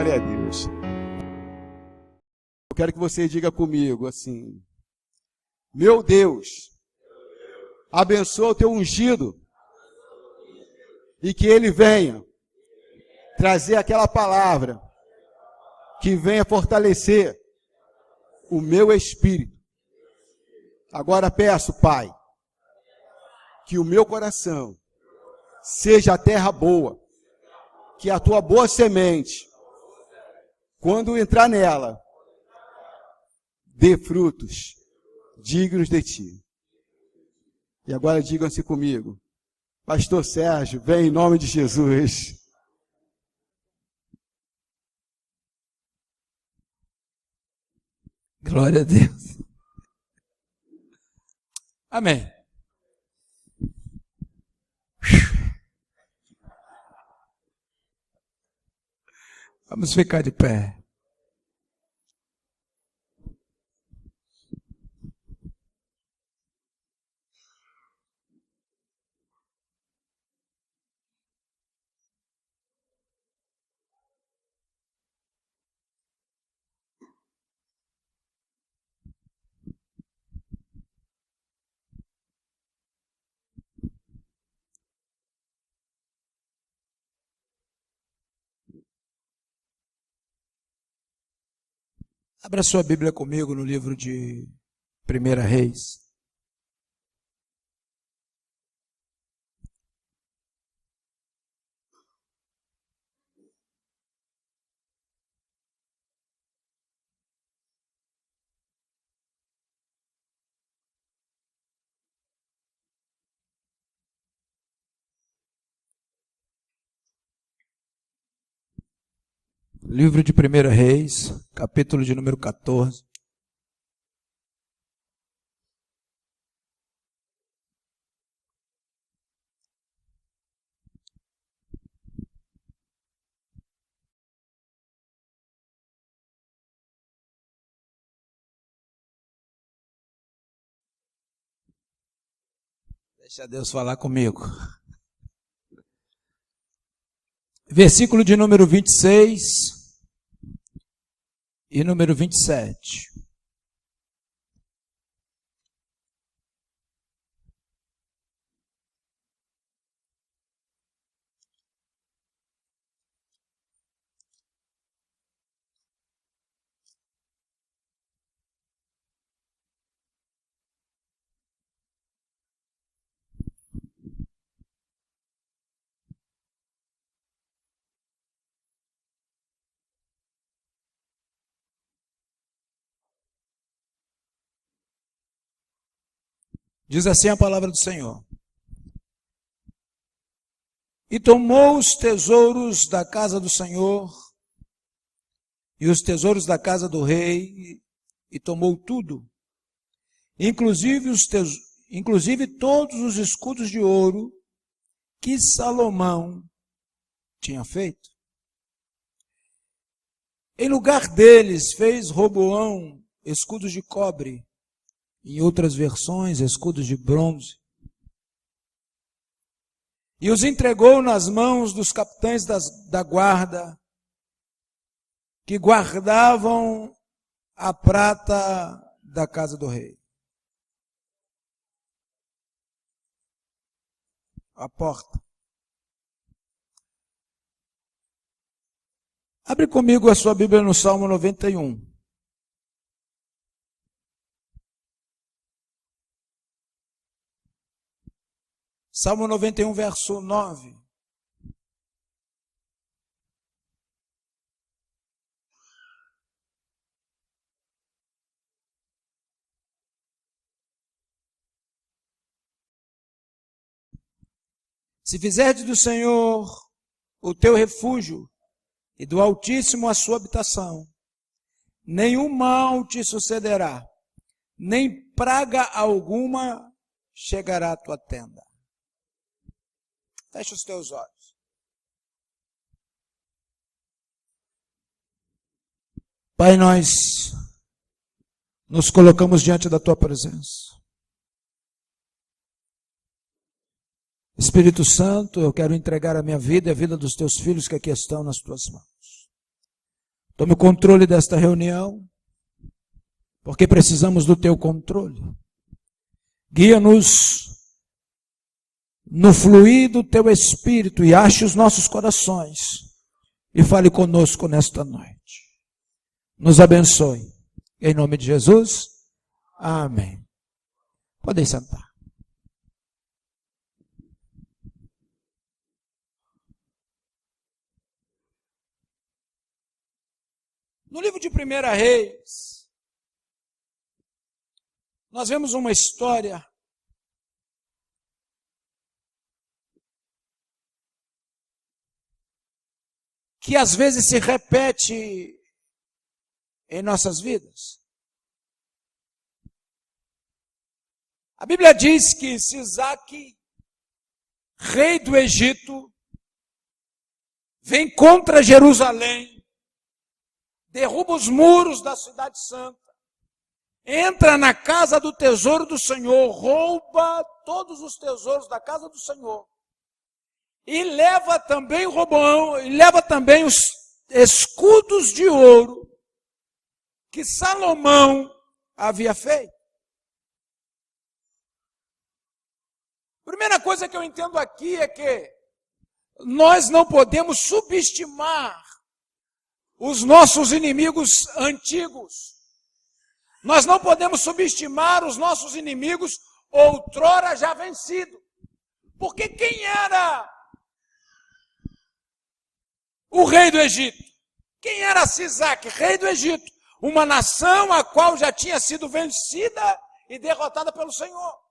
Glória a Deus. Eu quero que você diga comigo assim: meu Deus, abençoa o teu ungido e que ele venha trazer aquela palavra que venha fortalecer o meu espírito. Agora peço, Pai, que o meu coração seja a terra boa, que a tua boa semente, quando entrar nela, dê frutos dignos de ti. E agora digam-se comigo: Pastor Sérgio, vem em nome de Jesus. Glória a Deus. Amém. Vamos ficar de pé. Abra sua Bíblia comigo no livro de 1 Reis. Livro de 1 Reis, capítulo de número 14. Deixa Deus falar comigo. Versículo de número 26 e número 27. Diz assim a palavra do Senhor. E tomou os tesouros da casa do Senhor e os tesouros da casa do rei, e tomou tudo, inclusive todos os escudos de ouro que Salomão tinha feito. Em lugar deles fez Roboão escudos de cobre, em outras versões, escudos de bronze. E os entregou nas mãos dos capitães da guarda, que guardavam a prata da casa do rei. A porta. Abre comigo a sua Bíblia no Salmo 91. Salmo 91, verso 9. Se fizerdes do Senhor o teu refúgio e do Altíssimo a sua habitação, nenhum mal te sucederá, nem praga alguma chegará à tua tenda. Feche os teus olhos. Pai, nós nos colocamos diante da tua presença. Espírito Santo, eu quero entregar a minha vida e a vida dos teus filhos que aqui estão nas tuas mãos. Tome o controle desta reunião, porque precisamos do teu controle. Guia-nos no fluir do teu Espírito e ache os nossos corações e fale conosco nesta noite. Nos abençoe. Em nome de Jesus, amém. Podem sentar. No livro de 1 Reis, nós vemos uma história que às vezes se repete em nossas vidas. A Bíblia diz que Sisaque, rei do Egito, vem contra Jerusalém, derruba os muros da cidade santa, entra na casa do tesouro do Senhor, rouba todos os tesouros da casa do Senhor, e leva também Roboão, e leva também os escudos de ouro que Salomão havia feito. Primeira coisa que eu entendo aqui é que nós não podemos subestimar os nossos inimigos antigos. Nós não podemos subestimar os nossos inimigos outrora já vencidos. Porque quem era o rei do Egito? Quem era Sisaque, rei do Egito? Uma nação a qual já tinha sido vencida e derrotada pelo Senhor.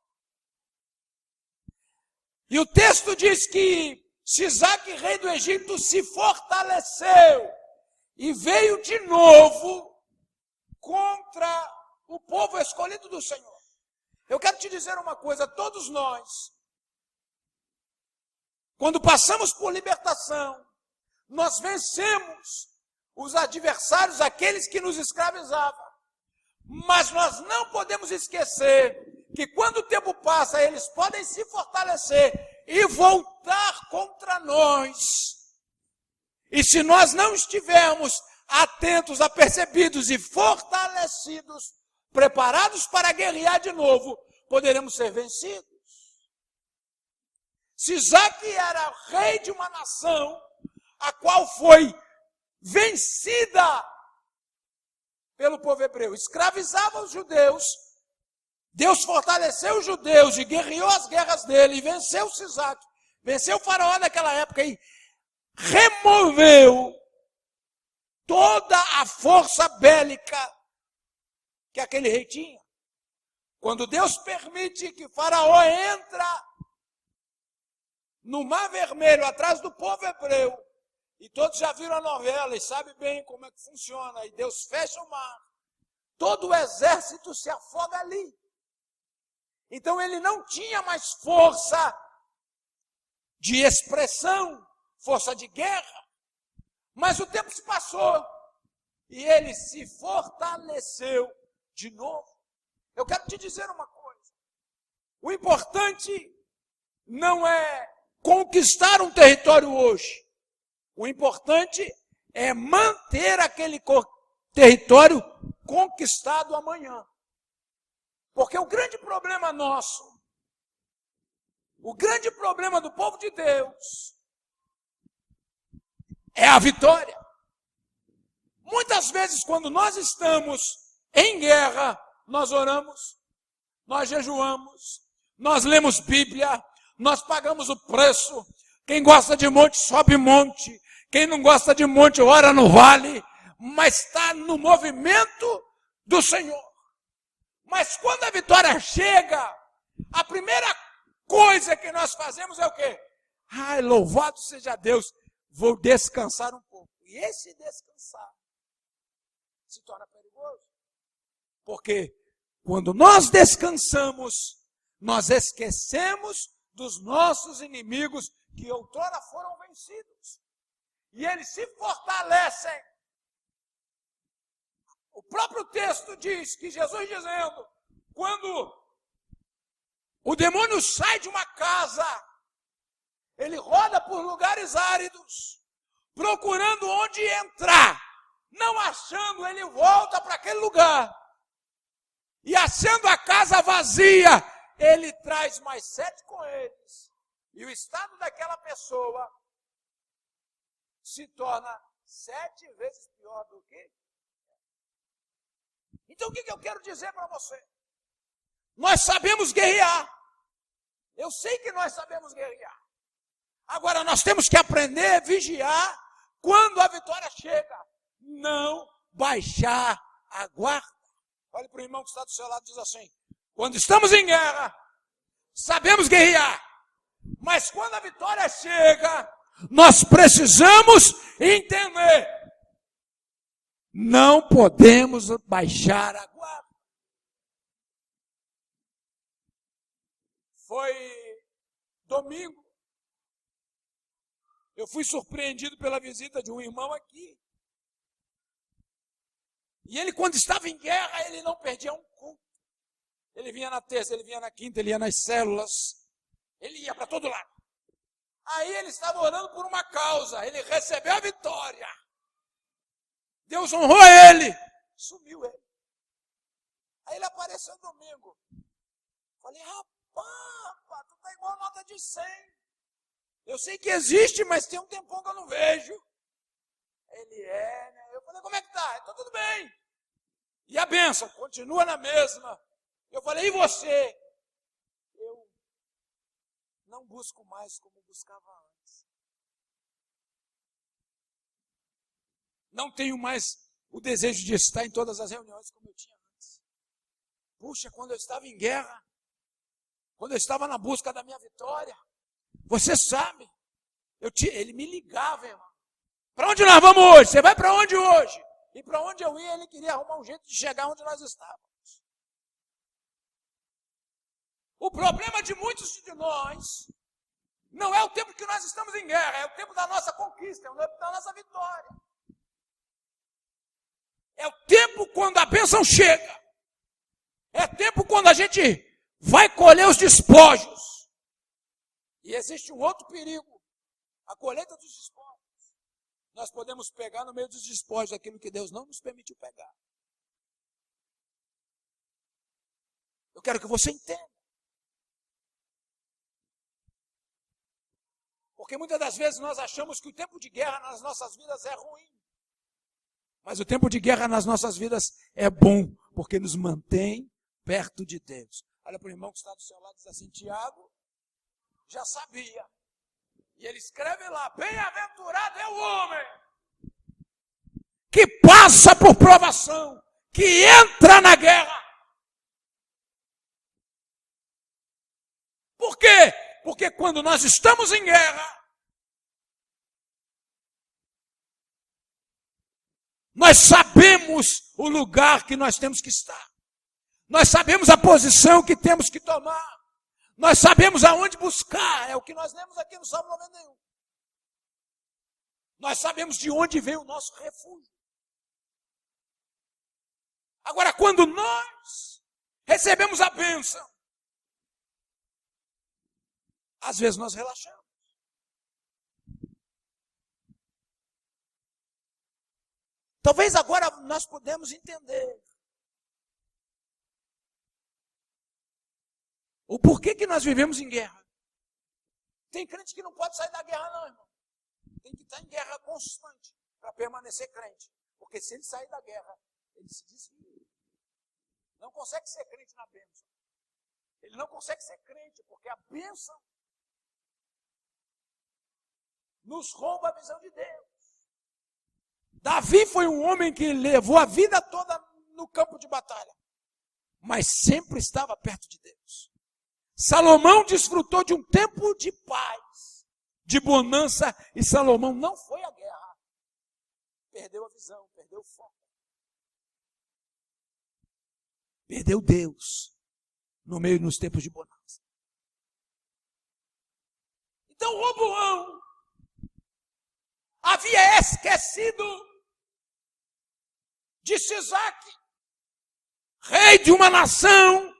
E o texto diz que Sisaque, rei do Egito, se fortaleceu e veio de novo contra o povo escolhido do Senhor. Eu quero te dizer uma coisa, todos nós, quando passamos por libertação, nós vencemos os adversários, aqueles que nos escravizavam. Mas nós não podemos esquecer que quando o tempo passa, eles podem se fortalecer e voltar contra nós. E se nós não estivermos atentos, apercebidos e fortalecidos, preparados para guerrear de novo, poderemos ser vencidos. Sisaque era rei de uma nação a qual foi vencida pelo povo hebreu. Escravizava os judeus. Deus fortaleceu os judeus e guerreou as guerras dele, e venceu Sisaque, venceu o faraó naquela época e removeu toda a força bélica que aquele rei tinha. Quando Deus permite que faraó entra no Mar Vermelho, atrás do povo hebreu, e todos já viram a novela e sabem bem como é que funciona, e Deus fecha o mar, todo o exército se afoga ali. Então ele não tinha mais força de expressão, força de guerra, mas o tempo se passou e ele se fortaleceu de novo. Eu quero te dizer uma coisa, o importante não é conquistar um território hoje, o importante é manter aquele território conquistado amanhã. Porque o grande problema nosso, o grande problema do povo de Deus, é a vitória. Muitas vezes, quando nós estamos em guerra, nós oramos, nós jejuamos, nós lemos Bíblia, nós pagamos o preço. Quem gosta de monte, sobe monte. Quem não gosta de monte, ora no vale. Mas está no movimento do Senhor. Mas quando a vitória chega, a primeira coisa que nós fazemos é o quê? Ai, louvado seja Deus, vou descansar um pouco. E esse descansar se torna perigoso. Porque quando nós descansamos, nós esquecemos dos nossos inimigos que outrora foram vencidos. E eles se fortalecem. O próprio texto diz que Jesus dizendo, quando o demônio sai de uma casa, ele roda por lugares áridos, procurando onde entrar, Não achando, ele volta para aquele lugar. E achando a casa vazia, ele traz mais 7 com eles. E o estado daquela pessoa se torna 7 vezes pior do que. Então o que eu quero dizer para você? Nós sabemos guerrear. Eu sei que nós sabemos guerrear. Agora nós temos que aprender a vigiar quando a vitória chega. Não baixar a guarda. Olhe para o irmão que está do seu lado e diz assim: quando estamos em guerra, sabemos guerrear. Mas quando a vitória chega, nós precisamos entender. Não podemos baixar a guarda. Foi domingo. Eu fui surpreendido pela visita de um irmão aqui. E ele, quando estava em guerra, ele não perdia um culto. Ele vinha na terça, ele vinha na quinta, ele ia nas células. Ele ia para todo lado. Aí ele estava orando por uma causa. Ele recebeu a vitória. Deus honrou ele. Sumiu ele. Aí ele apareceu domingo. Falei, rapaz, tu tá igual nota de 100. Eu sei que existe, mas tem um tempão que eu não vejo. Ele né? Eu falei, como é que tá? Então tudo bem. E a bênção continua na mesma. Eu falei, e você? Eu não busco mais como buscava antes. Não tenho mais o desejo de estar em todas as reuniões como eu tinha antes. Puxa, quando eu estava em guerra, quando eu estava na busca da minha vitória, você sabe, ele me ligava, irmão. Para onde nós vamos hoje? Você vai para onde hoje? E para onde eu ia, ele queria arrumar um jeito de chegar onde nós estávamos. O problema de muitos de nós não é o tempo que nós estamos em guerra, é o tempo da nossa conquista, é o tempo da nossa vitória. É o tempo quando a bênção chega. É tempo quando a gente vai colher os despojos. E existe um outro perigo, a colheita dos despojos. Nós podemos pegar no meio dos despojos aquilo que Deus não nos permitiu pegar. Eu quero que você entenda. Porque muitas das vezes nós achamos que o tempo de guerra nas nossas vidas é ruim. Mas o tempo de guerra nas nossas vidas é bom, porque nos mantém perto de Deus. Olha para o irmão que está do seu lado e diz assim, Tiago, já sabia. E ele escreve lá, bem-aventurado é o homem que passa por provação, que entra na guerra. Por quê? Porque quando nós estamos em guerra, nós sabemos o lugar que nós temos que estar. Nós sabemos a posição que temos que tomar. Nós sabemos aonde buscar. É o que nós lemos aqui no Salmo 91. Nós sabemos de onde vem o nosso refúgio. Agora, quando nós recebemos a bênção, às vezes nós relaxamos. Talvez agora nós podemos entender o porquê que nós vivemos em guerra. Tem crente que não pode sair da guerra não, irmão. Tem que estar em guerra constante para permanecer crente. Porque se ele sair da guerra, ele se desvia. Não consegue ser crente na bênção. Ele não consegue ser crente porque a bênção nos rouba a visão de Deus. Davi foi um homem que levou a vida toda no campo de batalha, mas sempre estava perto de Deus. Salomão desfrutou de um tempo de paz, de bonança, e Salomão não foi à guerra. Perdeu a visão, perdeu o foco. Perdeu Deus nos tempos de bonança. Então Roboão havia esquecido de Sisaque, rei de uma nação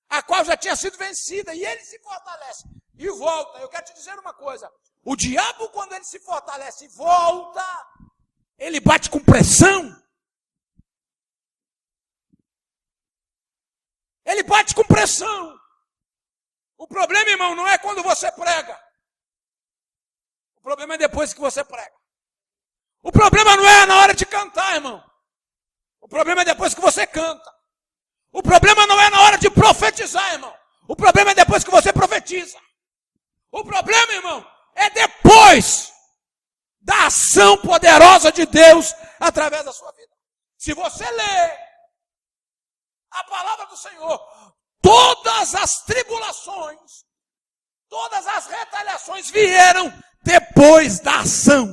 a qual já tinha sido vencida, e ele se fortalece e volta. Eu quero te dizer uma coisa, o diabo, quando ele se fortalece e volta, Ele bate com pressão. Ele bate com pressão. O problema, irmão, não é quando você prega. O problema é depois que você prega. O problema não é na hora de cantar, irmão. O problema é depois que você canta. O problema não é na hora de profetizar, irmão. O problema é depois que você profetiza. O problema, irmão, é depois da ação poderosa de Deus através da sua vida. Se você ler a palavra do Senhor, todas as tribulações, todas as retaliações vieram depois da ação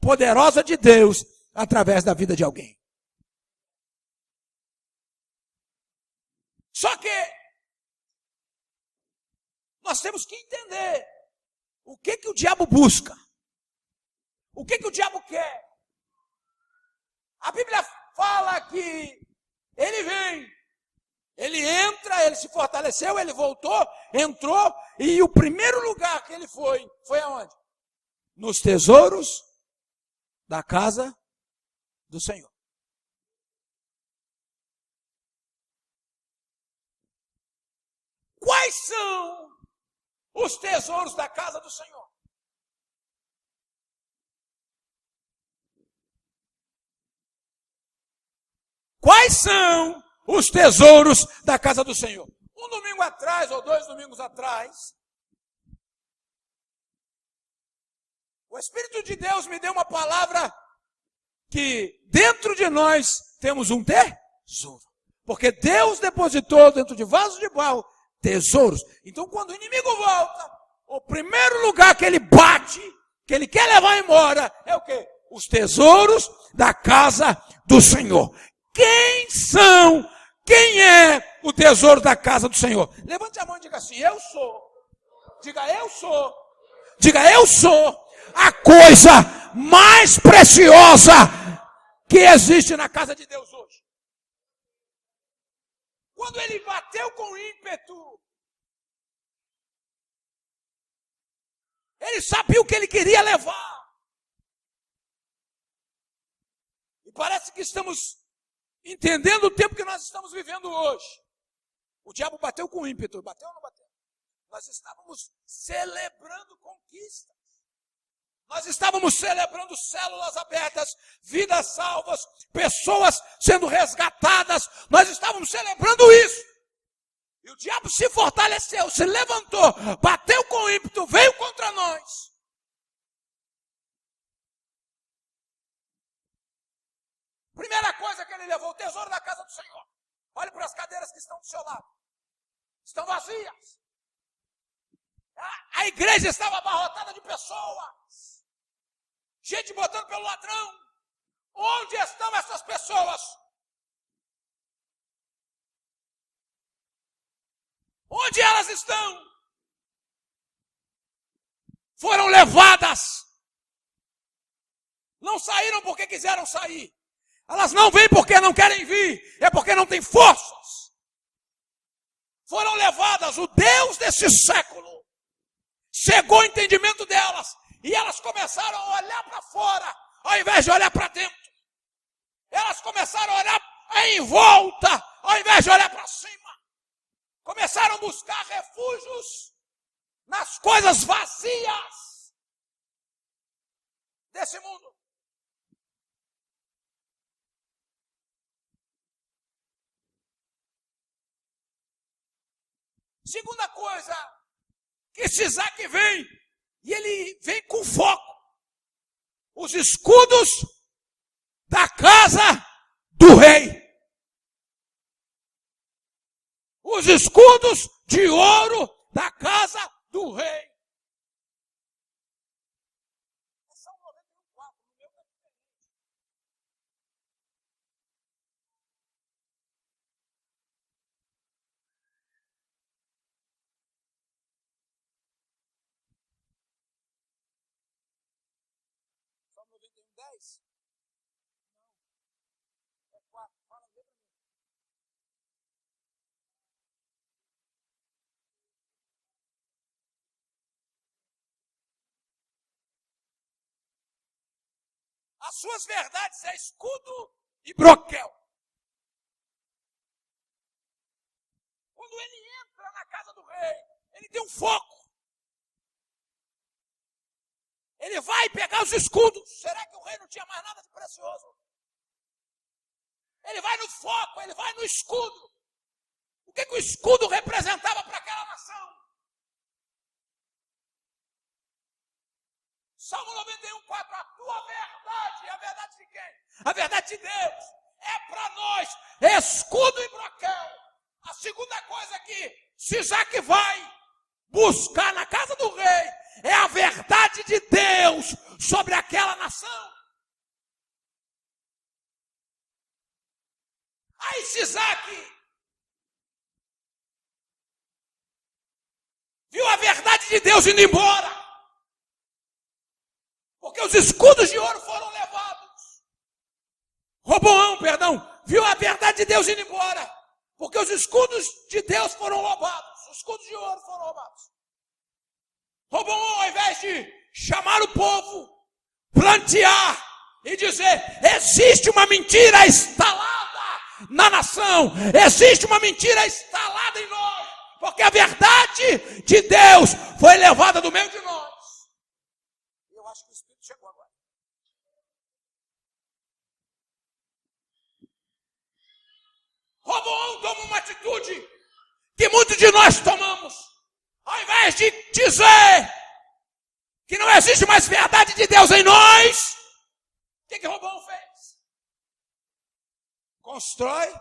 poderosa de Deus através da vida de alguém. Só que nós temos que entender o que o diabo busca. O que o diabo quer. A Bíblia fala que ele vem, ele entra, ele se fortaleceu, ele voltou, entrou, e o primeiro lugar que ele foi aonde? Nos tesouros da casa do Senhor. Quais são os tesouros da casa do Senhor? Quais são os tesouros da casa do Senhor? Um domingo atrás, ou 2 domingos atrás, o Espírito de Deus me deu uma palavra que dentro de nós temos um tesouro. Porque Deus depositou dentro de vasos de barro tesouros. Então, quando o inimigo volta, o primeiro lugar que ele bate, que ele quer levar embora, é o quê? Os tesouros da casa do Senhor. Quem é o tesouro da casa do Senhor? Levante a mão e diga assim: eu sou. Diga, eu sou. Diga, eu sou a coisa mais preciosa que existe na casa de Deus hoje. Quando ele bateu com ímpeto, ele sabia o que ele queria levar. E parece que estamos entendendo o tempo que nós estamos vivendo hoje. O diabo bateu com ímpeto. Bateu ou não bateu? Nós estávamos celebrando conquistas. Nós estávamos celebrando células abertas, vidas salvas, pessoas sendo resgatadas. Nós estávamos celebrando isso. E o diabo se fortaleceu, se levantou, bateu com ímpeto, veio contra nós. Primeira coisa que ele levou, o tesouro da casa do Senhor. Olhe para as cadeiras que estão do seu lado. Estão vazias. A igreja estava abarrotada de pessoas. Gente botando pelo ladrão. Onde estão essas pessoas? Onde elas estão? Foram levadas. Não saíram porque quiseram sair. Elas não vêm porque não querem vir. É porque não têm forças. Foram levadas. O Deus desse século cegou o entendimento delas. E elas começaram a olhar para fora, ao invés de olhar para dentro. Elas começaram a olhar em volta, ao invés de olhar para cima. Começaram a buscar refúgios nas coisas vazias desse mundo. Segunda coisa, que esse Isaac vem, e ele vem com foco. Os escudos da casa do rei. Os escudos de ouro da casa do rei. São 94, no meu é diferente. Só 91, 10? Não. É 4. Fala, vê pra mim. As suas verdades é escudo e broquel. Quando ele entra na casa do rei, ele tem um foco. Ele vai pegar os escudos. Será que o rei não tinha mais nada de precioso? Ele vai no foco, ele vai no escudo. O que o escudo representava para aquela nação? Salmo 91, 4. A tua verdade, a verdade de quem? A verdade de Deus. É para nós escudo e broquel. A segunda coisa que Sisaque vai buscar na casa do rei é a verdade de Deus sobre aquela nação. Aí Sisaque viu a verdade de Deus indo embora, porque os escudos de ouro foram levados. Roboão, viu a verdade de Deus indo embora, porque os escudos de Deus foram roubados. Os escudos de ouro foram roubados. Roboão, ao invés de chamar o povo, plantear e dizer: existe uma mentira instalada na nação, existe uma mentira instalada em nós, porque a verdade de Deus foi levada do meio de nós. Eu acho que o Espírito chegou agora. Roboão toma uma atitude que muitos de nós tomamos. Ao invés de dizer que não existe mais verdade de Deus em nós, o que Roboão fez? Constrói,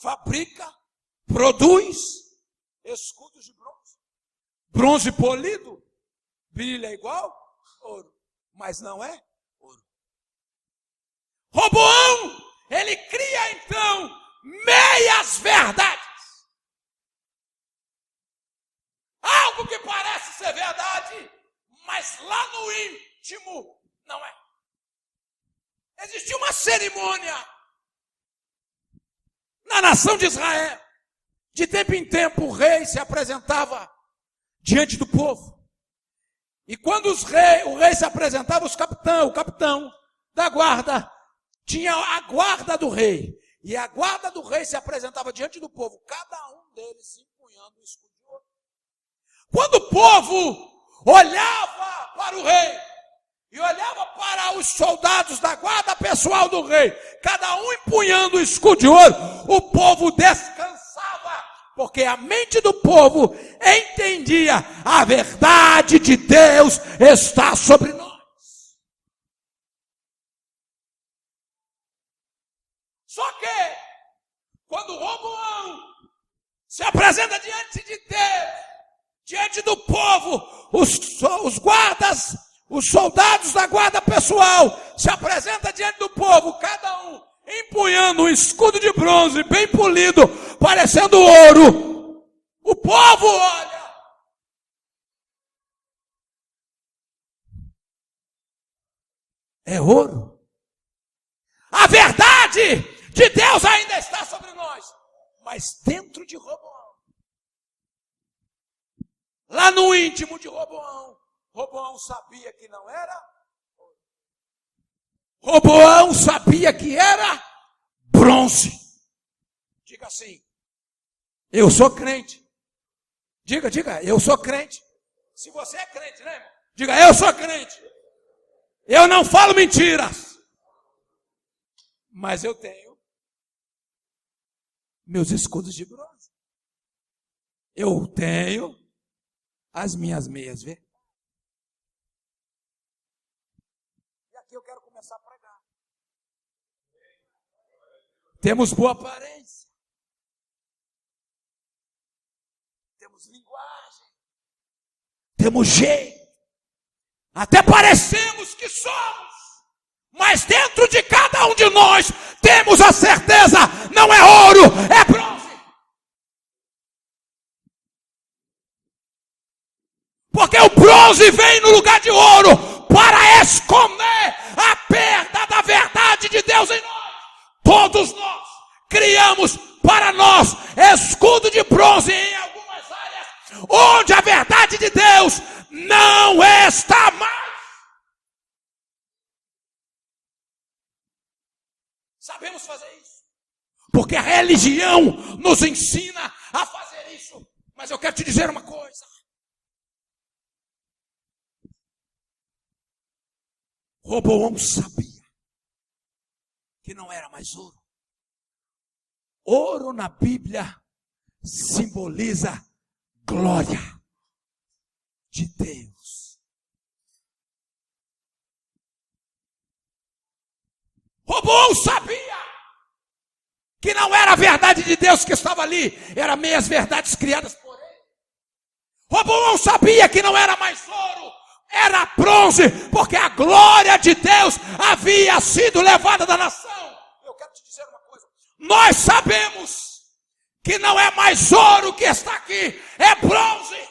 fabrica, produz escudos de bronze. Bronze polido brilha igual ouro, mas não é ouro. Roboão, ele cria então meias verdades. Algo que parece ser verdade, mas lá no íntimo não é. Existia uma cerimônia na nação de Israel. De tempo em tempo o rei se apresentava diante do povo. E quando o rei se apresentava, o capitão da guarda tinha a guarda do rei. E a guarda do rei se apresentava diante do povo, cada um deles empunhando o escudo de ouro. Quando o povo olhava para o rei e olhava para os soldados da guarda pessoal do rei, cada um empunhando o escudo de ouro, o povo descansava, porque a mente do povo entendia: a verdade de Deus está sobre nós. Só que, quando Roboão se apresenta diante de Deus, diante do povo, os guardas, os soldados da guarda pessoal, se apresenta diante do povo, cada um empunhando um escudo de bronze bem polido, parecendo ouro. O povo olha. É ouro. A verdade de Deus ainda está sobre nós, mas dentro de Roboão, lá no íntimo de Roboão, Roboão sabia que não era ouro. Roboão sabia que era bronze. Diga assim: eu sou crente. Diga, eu sou crente. Se você é crente, né, irmão? Diga, eu sou crente. Eu não falo mentiras. Mas eu tenho meus escudos de bronze. Eu tenho as minhas meias, vê? E aqui eu quero começar a pregar. Temos boa aparência. Temos linguagem. Temos jeito. Até parecemos que somos. Mas dentro de cada um de nós temos a certeza: não é ouro, é bronze. Porque o bronze vem no lugar de ouro para esconder a perda da verdade de Deus em nós. Todos nós criamos para nós escudo de bronze em algumas áreas onde a verdade de Deus não está mais. devemos fazer isso. Porque a religião nos ensina a fazer isso. Mas eu quero te dizer uma coisa. Roboão sabia que não era mais ouro. Ouro na Bíblia simboliza glória de Deus. Roboão sabia que não era a verdade de Deus que estava ali, eram meias verdades criadas por ele. Roboão sabia que não era mais ouro, era bronze, porque a glória de Deus havia sido levada da nação. Eu quero te dizer uma coisa, nós sabemos que não é mais ouro que está aqui, é bronze.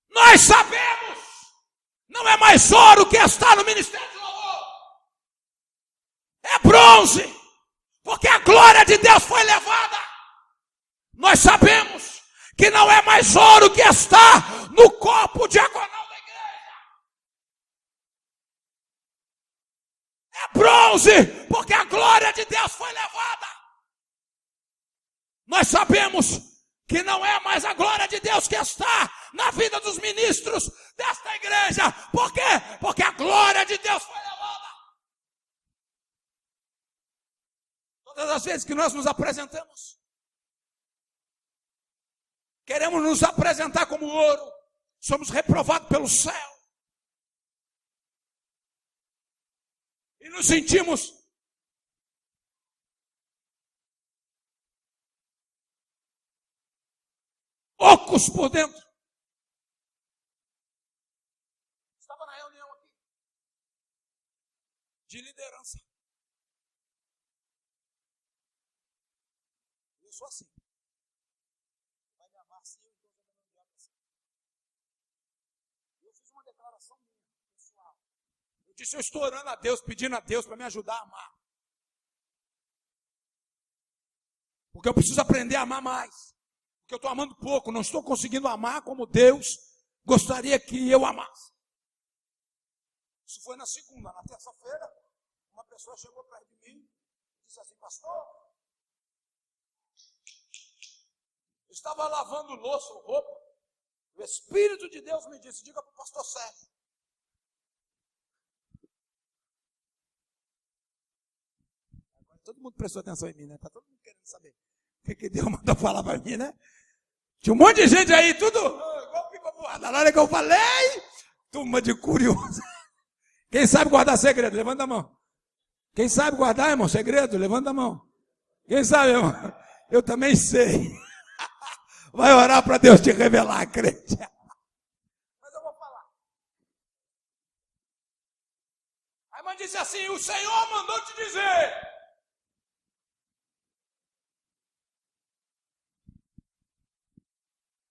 Nós sabemos, não é mais ouro que está no ministério de louvor, é bronze, porque a glória de Deus foi levada. Nós sabemos que não é mais ouro que está no corpo diaconal da igreja, é bronze, porque a glória de Deus foi levada. Nós sabemos que não é mais a glória de Deus que está na vida dos ministros desta igreja. Por quê? Porque a glória de Deus foi levada. Todas as vezes que nós nos apresentamos, queremos nos apresentar como ouro, somos reprovados pelo céu. E nos sentimos ocos por dentro. Estava na reunião aqui de liderança. Eu sou assim. Vai me amar assim, então eu vou me odiar assim. Eu fiz uma declaração minha, pessoal. Eu disse, eu estou orando a Deus, pedindo a Deus para me ajudar a amar. Porque eu preciso aprender a amar mais. Porque eu estou amando pouco, não estou conseguindo amar como Deus gostaria que eu amasse. Isso foi na segunda. Na terça-feira, uma pessoa chegou perto de mim e disse assim, pastor, eu estava lavando louça ou roupa, o Espírito de Deus me disse, diga para o pastor Sérgio. Agora todo mundo prestou atenção em mim, né? Está todo mundo querendo saber o que Deus mandou falar para mim, né? Tinha um monte de gente aí, tudo igual pica voada. Na hora que eu falei, turma de curioso. Quem sabe guardar segredo? Levanta a mão. Quem sabe guardar, irmão, segredo? Levanta a mão. Quem sabe, irmão? Eu também sei. Vai orar para Deus te revelar, crente. Mas eu vou falar. A irmã disse assim, o Senhor mandou te dizer.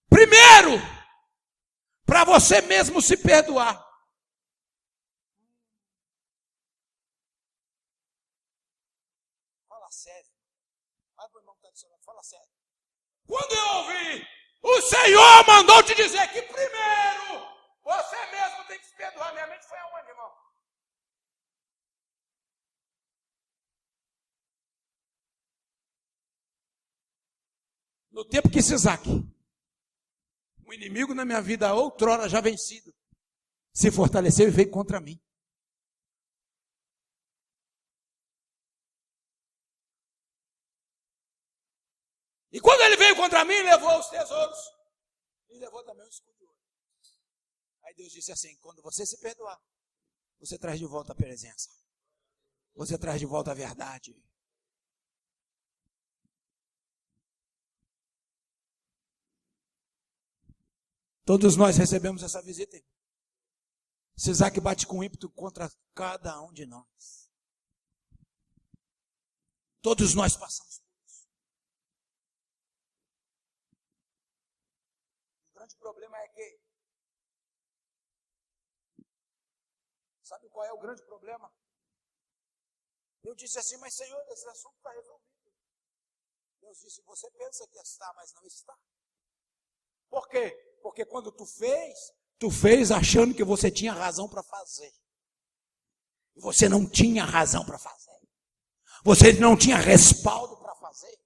Primeiro, para você mesmo se perdoar. Fala sério. Vai para o irmão que está do seu lado, fala sério. Quando eu ouvi, o Senhor mandou te dizer que primeiro, você mesmo tem que se perdoar. Minha mente foi aonde, irmão? No tempo que Isaac, o inimigo na minha vida, outrora já vencido, se fortaleceu e veio contra mim. E quando ele veio contra mim, levou os tesouros e levou também o escudo de ouro. Aí Deus disse assim, quando você se perdoar, você traz de volta a presença. Você traz de volta a verdade. Todos nós recebemos essa visita. Esse Isaac bate com ímpeto contra cada um de nós. Todos nós passamos por isso. O grande problema é que, sabe qual é o grande problema? Eu disse assim, mas Senhor, esse assunto está resolvido. Deus disse, você pensa que está, mas não está. Por quê? Porque quando tu fez achando que você tinha razão para fazer. Você não tinha razão para fazer. Você não tinha respaldo para fazer.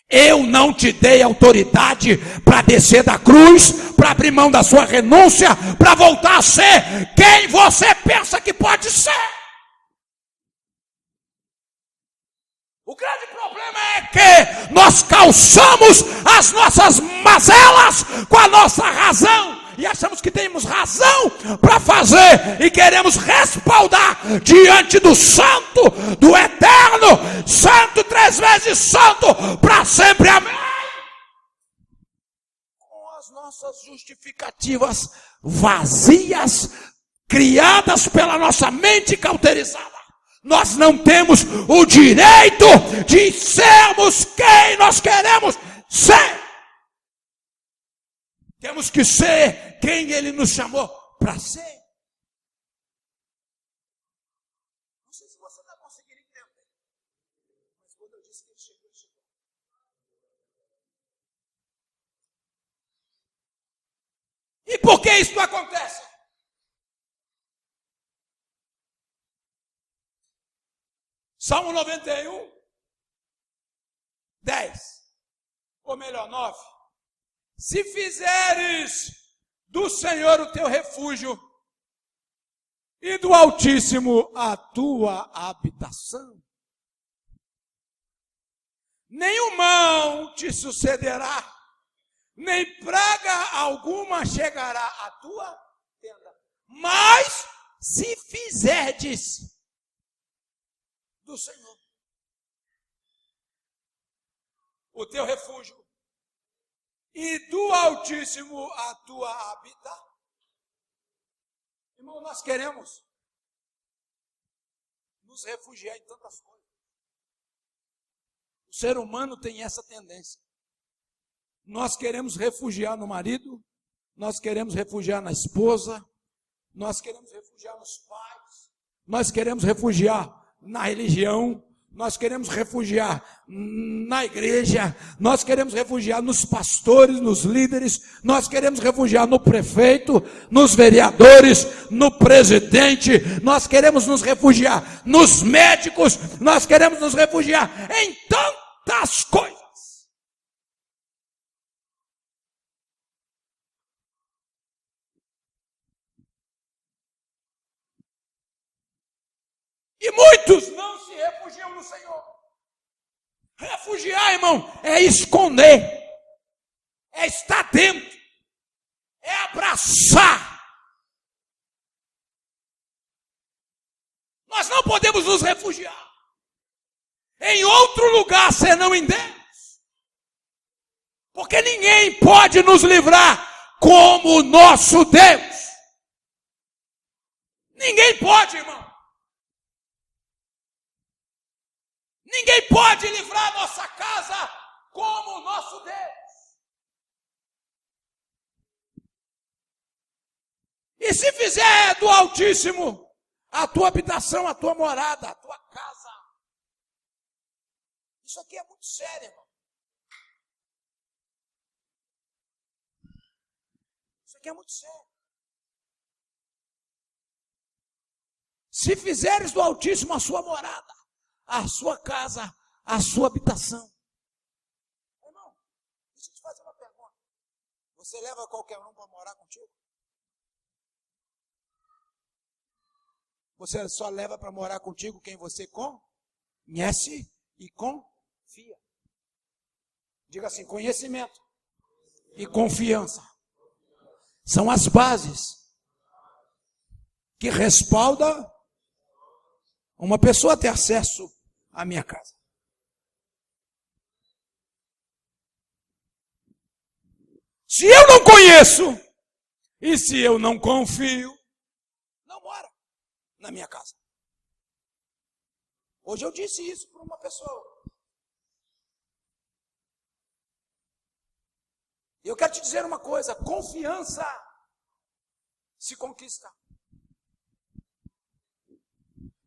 Eu não te dei autoridade para descer da cruz, para abrir mão da sua renúncia, para voltar a ser quem você pensa que pode ser. O grande problema é que nós calçamos as nossas mazelas com a nossa razão e achamos que temos razão para fazer e queremos respaldar diante do santo, do eterno, santo, 3 vezes santo, para sempre, amém. Com as nossas justificativas vazias, criadas pela nossa mente cauterizada. Nós não temos o direito de sermos quem nós queremos ser. Temos que ser quem Ele nos chamou para ser. Não sei se você está conseguindo entender. Mas quando eu disse que Ele chegou, Ele chegou. E por que isso acontece? Salmo 91, 10, ou melhor, 9. Se fizeres do Senhor o teu refúgio e do Altíssimo a tua habitação, nenhum mal te sucederá, nem praga alguma chegará à tua tenda. Mas se fizerdes do Senhor o teu refúgio e do Altíssimo a tua habitação. Irmão, nós queremos nos refugiar em tantas coisas. O ser humano tem essa tendência. Nós queremos refugiar no marido, nós queremos refugiar na esposa, nós queremos refugiar nos pais, nós queremos refugiar na religião, nós queremos refugiar na igreja, nós queremos refugiar nos pastores, nos líderes, nós queremos refugiar no prefeito, nos vereadores, no presidente, nós queremos nos refugiar nos médicos, nós queremos nos refugiar em tantas coisas. E muitos não se refugiam no Senhor. Refugiar, irmão, é esconder, é estar dentro, é abraçar. Nós não podemos nos refugiar em outro lugar senão em Deus, porque ninguém pode nos livrar como o nosso Deus. Ninguém pode, irmão. Ninguém pode livrar a nossa casa como o nosso Deus. E se fizer do Altíssimo a tua habitação, a tua morada, a tua casa. Isso aqui é muito sério, irmão. Isso aqui é muito sério. Se fizeres do Altíssimo a sua morada, a sua casa, a sua habitação. Irmão, deixa eu te fazer uma pergunta. Você leva qualquer um para morar contigo? Você só leva para morar contigo quem você conhece e confia. Diga assim, conhecimento e confiança são as bases que respaldam uma pessoa ter acesso à minha casa. Se eu não conheço e se eu não confio, não mora na minha casa. Hoje eu disse isso para uma pessoa. E eu quero te dizer uma coisa, confiança se conquista.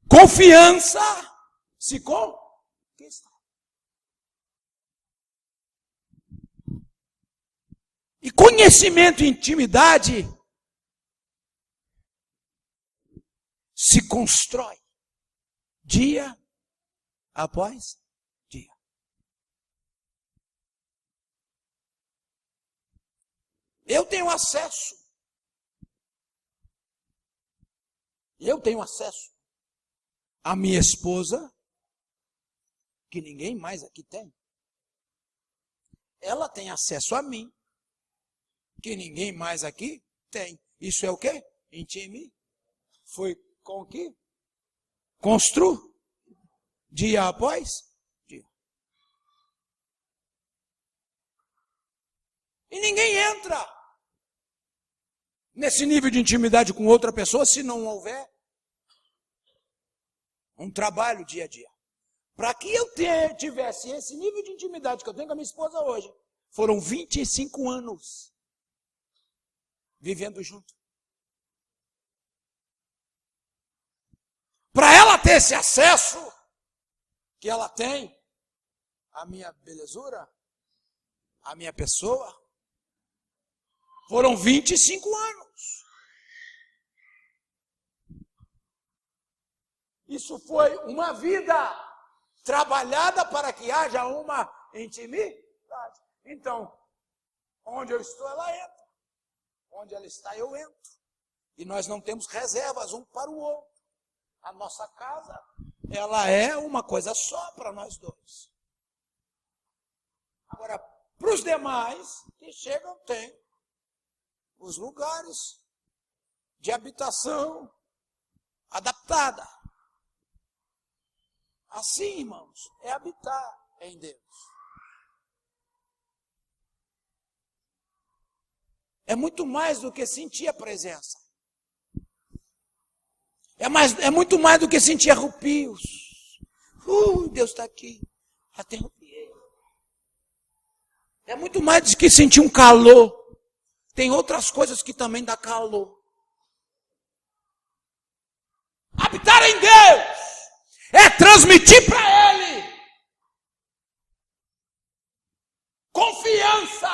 Confiança se conquista. E conhecimento e intimidade se constrói. dia após dia. Eu tenho acesso. À minha esposa, que ninguém mais aqui tem. Ela tem acesso a mim, que ninguém mais aqui tem. Isso é o quê? Intimidade. Foi com que? Constru. Dia após dia. E ninguém entra nesse nível de intimidade com outra pessoa se não houver um trabalho dia a dia. Para que eu tivesse esse nível de intimidade que eu tenho com a minha esposa hoje, foram 25 anos vivendo junto. Para ela ter esse acesso que ela tem à minha belezura, à minha pessoa, foram 25 anos. Isso foi uma vida trabalhada para que haja uma intimidade. Então, onde eu estou, ela entra. Onde ela está, eu entro. E nós não temos reservas um para o outro. A nossa casa, ela é uma coisa só para nós dois. Agora, para os demais que chegam, tem os lugares de habitação adaptada. Assim, irmãos, é habitar em Deus. É muito mais do que sentir a presença. É muito mais do que sentir arrepios. Deus está aqui. Até arrepiei. É muito mais do que sentir um calor. Tem outras coisas que também dá calor. Habitar em Deus é transmitir para Ele confiança.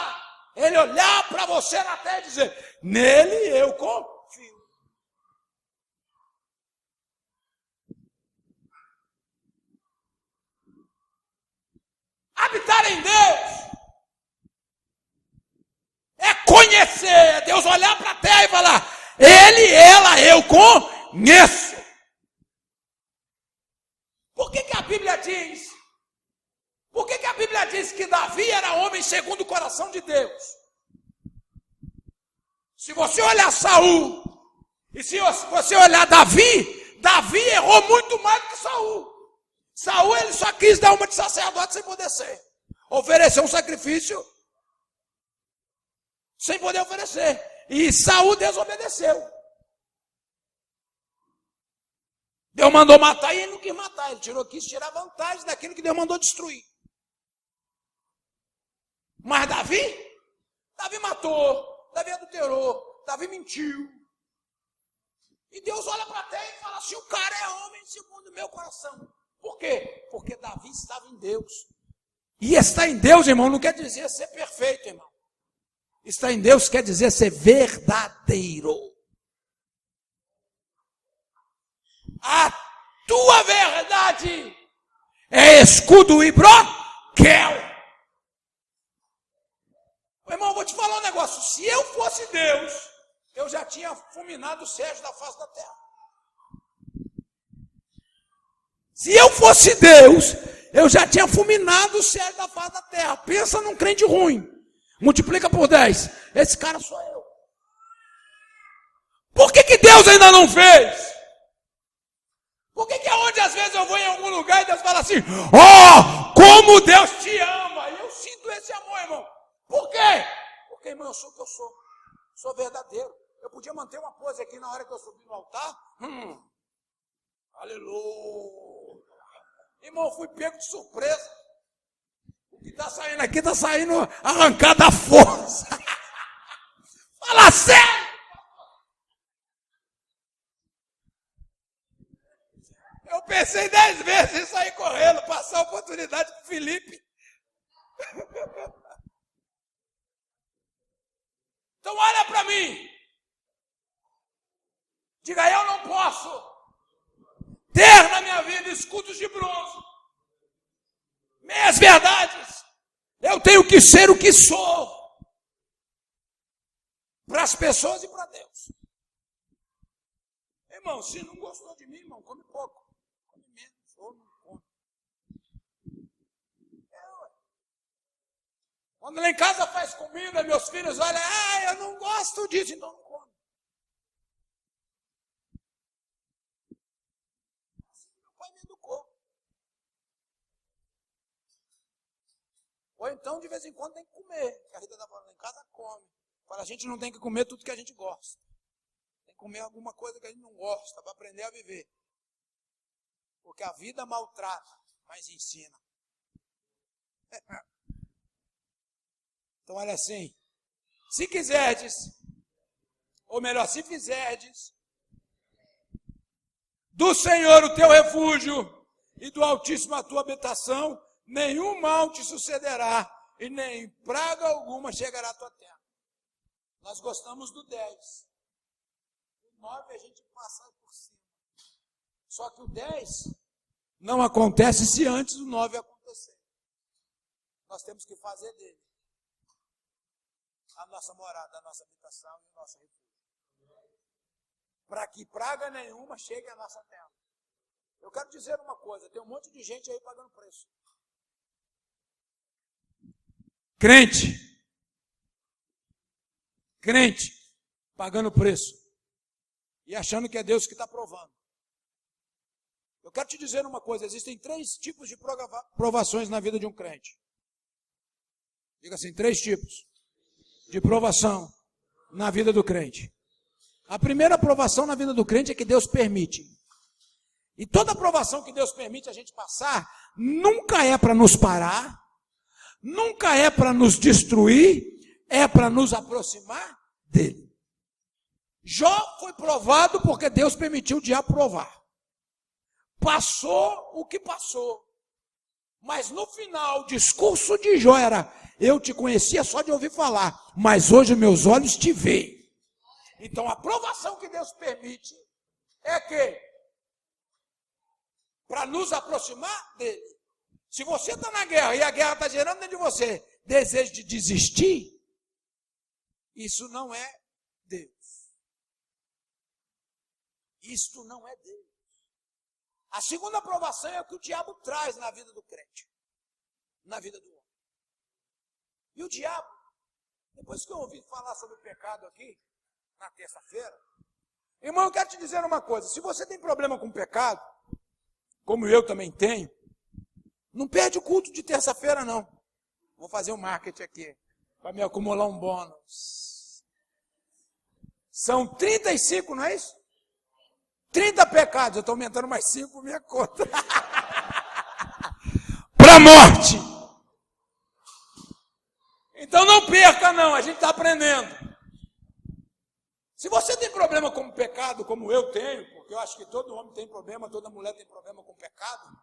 Ele olhar para você na terra e dizer, nele eu confio. Habitar em Deus é conhecer, é Deus olhar para a terra e falar, Ele, ela, eu conheço. Por que a Bíblia diz? Por que a Bíblia diz que Davi era homem segundo o coração de Deus? Se você olhar Saul, e se você olhar Davi, Davi errou muito mais do que Saul. Saul, ele só quis dar uma de sacerdote sem poder ser. Oferecer um sacrifício sem poder oferecer. E Saul desobedeceu. Deus mandou matar e ele não quis matar. Ele quis tirar vantagem daquilo que Deus mandou destruir. Mas Davi matou, Davi adulterou, Davi mentiu. E Deus olha para a terra e fala assim, o cara é homem segundo o meu coração. Por quê? Porque Davi estava em Deus. E estar em Deus, irmão, não quer dizer ser perfeito, irmão. Estar em Deus quer dizer ser verdadeiro. A tua verdade é escudo e broquel. Irmão, vou te falar um negócio. Se eu fosse Deus, eu já tinha fulminado o Sérgio da face da terra. Se eu fosse Deus, eu já tinha fulminado o Sérgio da face da terra. Pensa num crente ruim. Multiplica por 10. Esse cara sou eu. Por que Deus ainda não fez? Por que aonde às vezes eu vou em algum lugar e Deus fala assim, como Deus te ama. E eu sinto esse amor, irmão. Por quê? Porque, irmão, eu sou o que eu sou. Sou verdadeiro. Eu podia manter uma pose aqui na hora que eu subi no altar. Aleluia. Irmão, fui pego de surpresa. O que está saindo aqui está saindo arrancado à força. Fala sério. Eu pensei 10 vezes em sair correndo, passar a oportunidade com o Felipe. Então olha para mim. Diga, eu não posso ter na minha vida escudos de bronze. Meias verdades. Eu tenho que ser o que sou. Para as pessoas e para Deus. Irmão, se não gostou de mim, irmão, come pouco. Come menos, ou não come. Quando lá em casa faz comida, meus filhos olham, eu não gosto disso, então não come. Assim meu pai me educou. Ou então, de vez em quando, tem que comer. A Rita está falando, em casa come. Para a gente não tem que comer tudo que a gente gosta. Tem que comer alguma coisa que a gente não gosta, para aprender a viver. Porque a vida maltrata, mas ensina. Então, olha assim, se quiserdes, ou melhor, se fizerdes, do Senhor o teu refúgio, e do Altíssimo a tua habitação, nenhum mal te sucederá, e nem praga alguma chegará à tua terra. Nós gostamos do 10. O 9 a gente passa por cima. Só que o 10 não acontece se antes do 9 acontecer. Nós temos que fazer dele a nossa morada, a nossa habitação e o nosso refúgio. Para que praga nenhuma chegue à nossa terra. Eu quero dizer uma coisa, tem um monte de gente aí pagando preço. Crente, pagando preço. E achando que é Deus que está provando. Eu quero te dizer uma coisa, existem 3 tipos de provações na vida de um crente. Diga assim, 3 tipos de provação na vida do crente. A primeira provação na vida do crente é que Deus permite. E toda provação que Deus permite a gente passar, nunca é para nos parar, nunca é para nos destruir, é para nos aproximar dele. Jó foi provado porque Deus permitiu o diabo provar. Passou o que passou. Mas no final, o discurso de Jó era, eu te conhecia só de ouvir falar, mas hoje meus olhos te veem. Então a provação que Deus permite é que, para nos aproximar dele. Se você está na guerra e a guerra está gerando dentro de você desejo de desistir, isso não é Deus. Isto não é Deus. A segunda provação é o que o diabo traz na vida do crente, na vida do homem. E o diabo, depois que eu ouvi falar sobre o pecado aqui, na terça-feira, irmão, eu quero te dizer uma coisa, se você tem problema com o pecado, como eu também tenho, não perde o culto de terça-feira não. Vou fazer um marketing aqui, para me acumular um bônus. São 35, não é isso? 30 pecados, eu estou aumentando mais 5 por minha conta. Para a morte. Então não perca não, a gente está aprendendo. Se você tem problema com o pecado, como eu tenho, porque eu acho que todo homem tem problema, toda mulher tem problema com o pecado,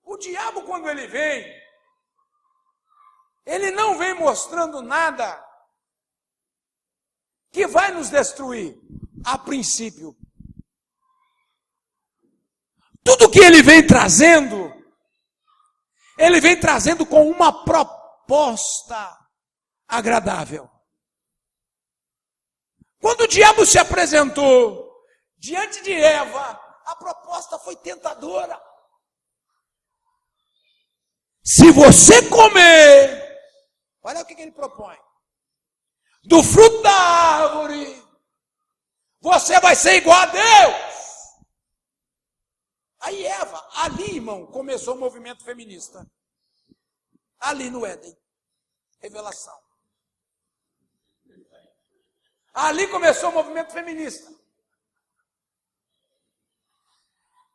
o diabo quando ele vem, ele não vem mostrando nada que vai nos destruir. A princípio, tudo que ele vem trazendo com uma proposta agradável. Quando o diabo se apresentou diante de Eva, a proposta foi tentadora. Se você comer, olha o que ele propõe, do fruto da árvore, você vai ser igual a Deus. Aí Eva, ali, irmão, começou o movimento feminista. Ali no Éden. Revelação. Ali começou o movimento feminista.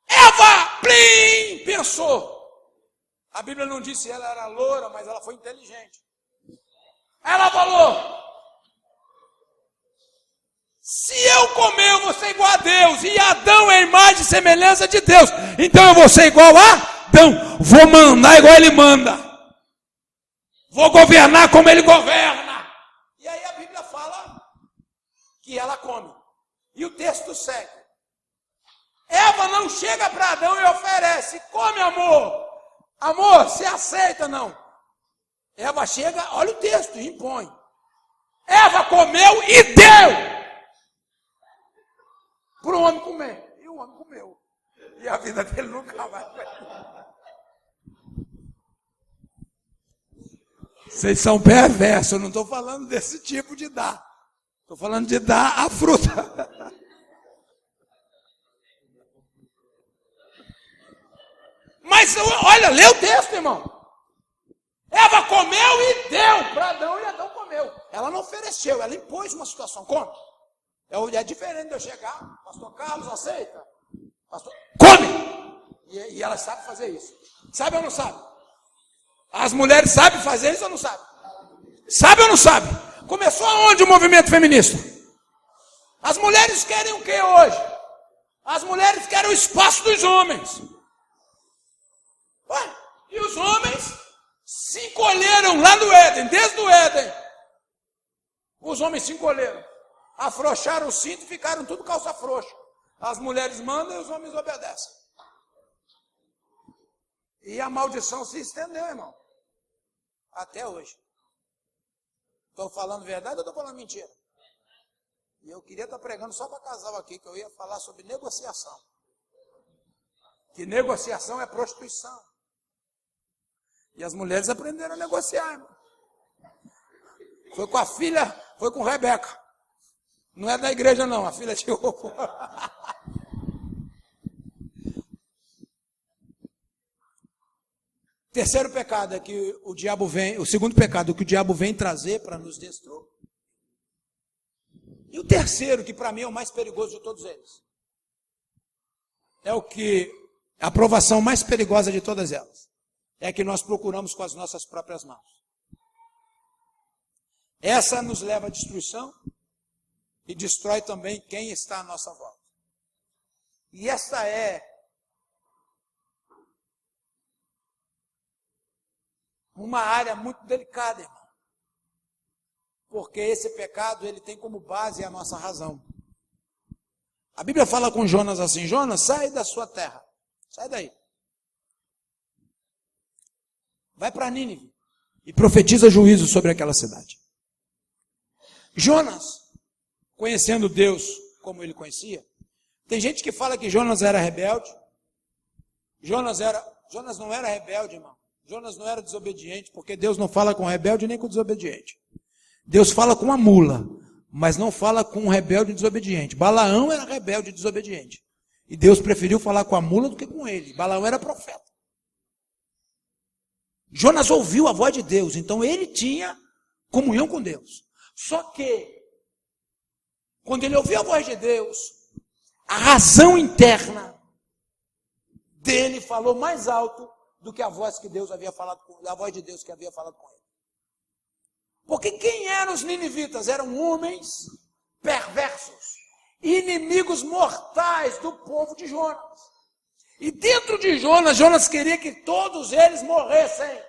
Eva, plim, pensou. A Bíblia não disse que ela era loura, mas ela foi inteligente. Ela falou, se eu comer, eu vou ser igual a Deus. E Adão é a imagem e semelhança de Deus. Então eu vou ser igual a Adão. Vou mandar igual ele manda. Vou governar como ele governa. E aí a Bíblia fala que ela come. E o texto segue. Eva não chega para Adão e oferece, come amor. Amor, você aceita não? Eva chega, olha o texto, e impõe. Eva comeu e deu para o homem comer. E o homem comeu. E a vida dele nunca mais foi. Vocês são perversos, eu não estou falando desse tipo de dar. Estou falando de dar a fruta. Mas olha, lê o texto, irmão. Eva comeu e deu para Adão e Adão comeu. Ela não ofereceu, ela impôs uma situação. Come. É diferente de eu chegar, pastor Carlos, aceita? Pastor, come! E ela sabe fazer isso. Sabe ou não sabe? As mulheres sabem fazer isso ou não sabem? Sabe ou não sabe? Começou aonde o movimento feminista? As mulheres querem o que hoje? As mulheres querem o espaço dos homens. Ué, e os homens se encolheram lá no Éden, desde o Éden. Os homens se encolheram, afrouxaram o cinto e ficaram tudo calça frouxa. As mulheres mandam e os homens obedecem. E a maldição se estendeu, irmão. Até hoje. Estou falando verdade ou estou falando mentira? E eu queria estar pregando só para casal aqui, que eu ia falar sobre negociação. Que negociação é prostituição. E as mulheres aprenderam a negociar, irmão. Foi com a filha, foi com Rebeca. Não é da igreja não, a filha de ovo. Terceiro pecado é que o diabo vem, o segundo pecado que o diabo vem trazer para nos destruir. E o terceiro, que para mim é o mais perigoso de todos eles, é o que a provação mais perigosa de todas elas, é que nós procuramos com as nossas próprias mãos. Essa nos leva à destruição e destrói também quem está à nossa volta. E essa é uma área muito delicada, irmão. Porque esse pecado, ele tem como base a nossa razão. A Bíblia fala com Jonas assim: Jonas, sai da sua terra. Sai daí. Vai para Nínive e profetiza juízo sobre aquela cidade. Jonas, conhecendo Deus como ele conhecia, tem gente que fala que Jonas era rebelde. Jonas não era rebelde, irmão. Jonas não era desobediente, porque Deus não fala com rebelde nem com desobediente. Deus fala com a mula, mas não fala com um rebelde e desobediente. Balaão era rebelde e desobediente. E Deus preferiu falar com a mula do que com ele. Balaão era profeta. Jonas ouviu a voz de Deus, então ele tinha comunhão com Deus. Só que, quando ele ouviu a voz de Deus, a razão interna dele falou mais alto do que a voz que Deus havia falado com, a voz de Deus que havia falado com ele. Porque quem eram os ninivitas? Eram homens perversos, inimigos mortais do povo de Jonas. E dentro de Jonas, Jonas queria que todos eles morressem.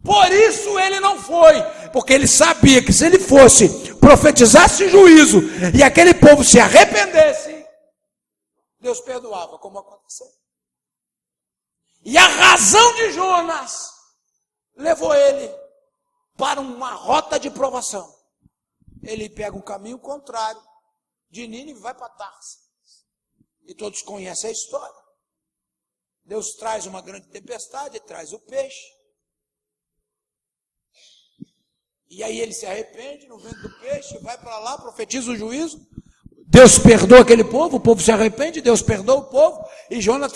Por isso ele não foi, porque ele sabia que se ele fosse, profetizasse juízo, e aquele povo se arrependesse, Deus perdoava, como aconteceu. E a razão de Jonas levou ele para uma rota de provação. Ele pega um caminho contrário, de Nínive vai para Tarsis. E todos conhecem a história. Deus traz uma grande tempestade, traz o peixe. E aí ele se arrepende no vento do peixe, vai para lá, profetiza o juízo. Deus perdoa aquele povo, o povo se arrepende, Deus perdoa o povo, e Jonas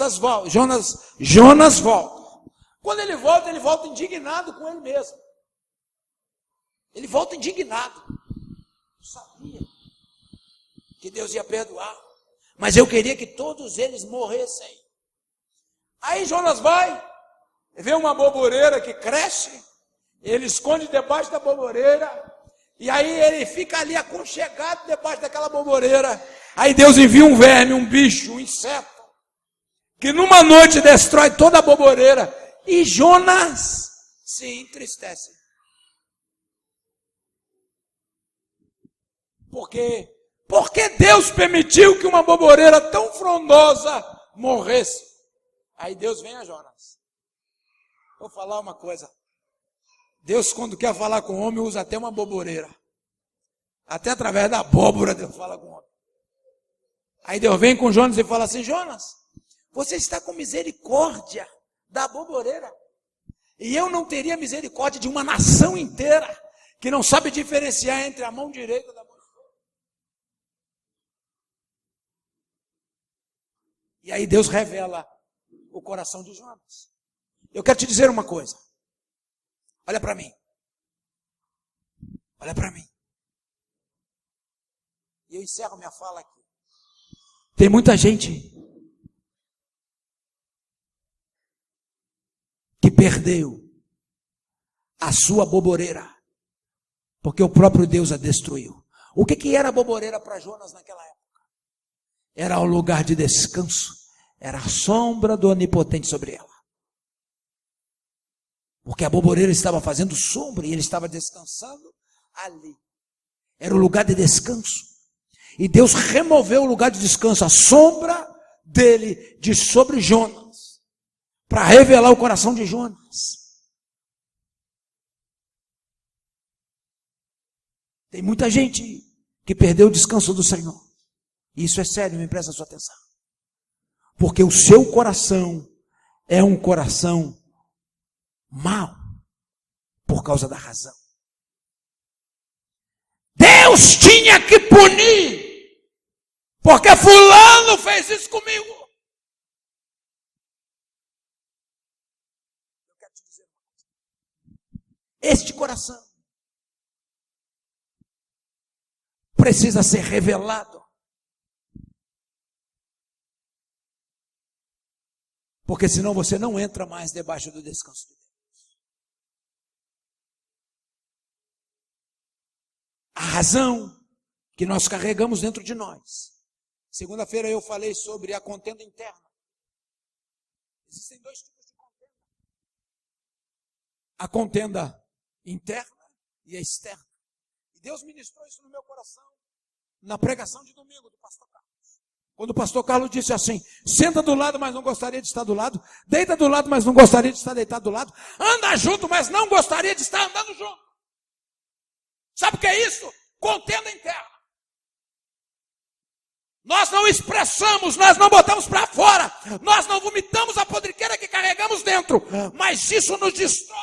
volta. Quando ele volta indignado com ele mesmo. Ele volta indignado. Eu sabia que Deus ia perdoar, mas eu queria que todos eles morressem. Aí Jonas vai, vê uma boboreira que cresce, ele esconde debaixo da boboreira, e aí ele fica ali aconchegado debaixo daquela boboreira. Aí Deus envia um verme, um bicho, um inseto, que numa noite destrói toda a boboreira, e Jonas se entristece. Porque Por que Deus permitiu que uma boboreira tão frondosa morresse? Aí Deus vem a Jonas. Vou falar uma coisa. Deus, quando quer falar com o homem, usa até uma boboreira. Até através da abóbora Deus fala com o homem. Aí Deus vem com Jonas e fala assim: Jonas, você está com misericórdia da boboreira. E eu não teria misericórdia de uma nação inteira que não sabe diferenciar entre a mão direita da mão esquerda. E aí Deus revela o coração de Jonas. Eu quero te dizer uma coisa. Olha para mim. Olha para mim. E eu encerro minha fala aqui. Tem muita gente que perdeu a sua boboreira, porque o próprio Deus a destruiu. O que era a boboreira para Jonas naquela época? Era o lugar de descanso, era a sombra do Onipotente sobre ela. Porque a boboreira estava fazendo sombra e ele estava descansando ali. Era o lugar de descanso. E Deus removeu o lugar de descanso, a sombra dele de sobre Jonas, para revelar o coração de Jonas. Tem muita gente que perdeu o descanso do Senhor. E isso é sério, me presta a sua atenção. Porque o seu coração é um coração mau, por causa da razão. Deus tinha que punir, porque fulano fez isso comigo. Eu quero te dizer uma coisa. Este coração precisa ser revelado. Porque senão você não entra mais debaixo do descanso de Deus. A razão que nós carregamos dentro de nós. Segunda-feira eu falei sobre a contenda interna. Existem dois tipos de contenda. A contenda interna e a externa. E Deus ministrou isso no meu coração na pregação de domingo do pastor Carlos. Quando o pastor Carlos disse assim: senta do lado, mas não gostaria de estar do lado. Deita do lado, mas não gostaria de estar deitado do lado. Anda junto, mas não gostaria de estar andando junto. Sabe o que é isso? Contenda interna. Nós não expressamos, nós não botamos para fora, nós não vomitamos a podriqueira que carregamos dentro, mas isso nos destrói.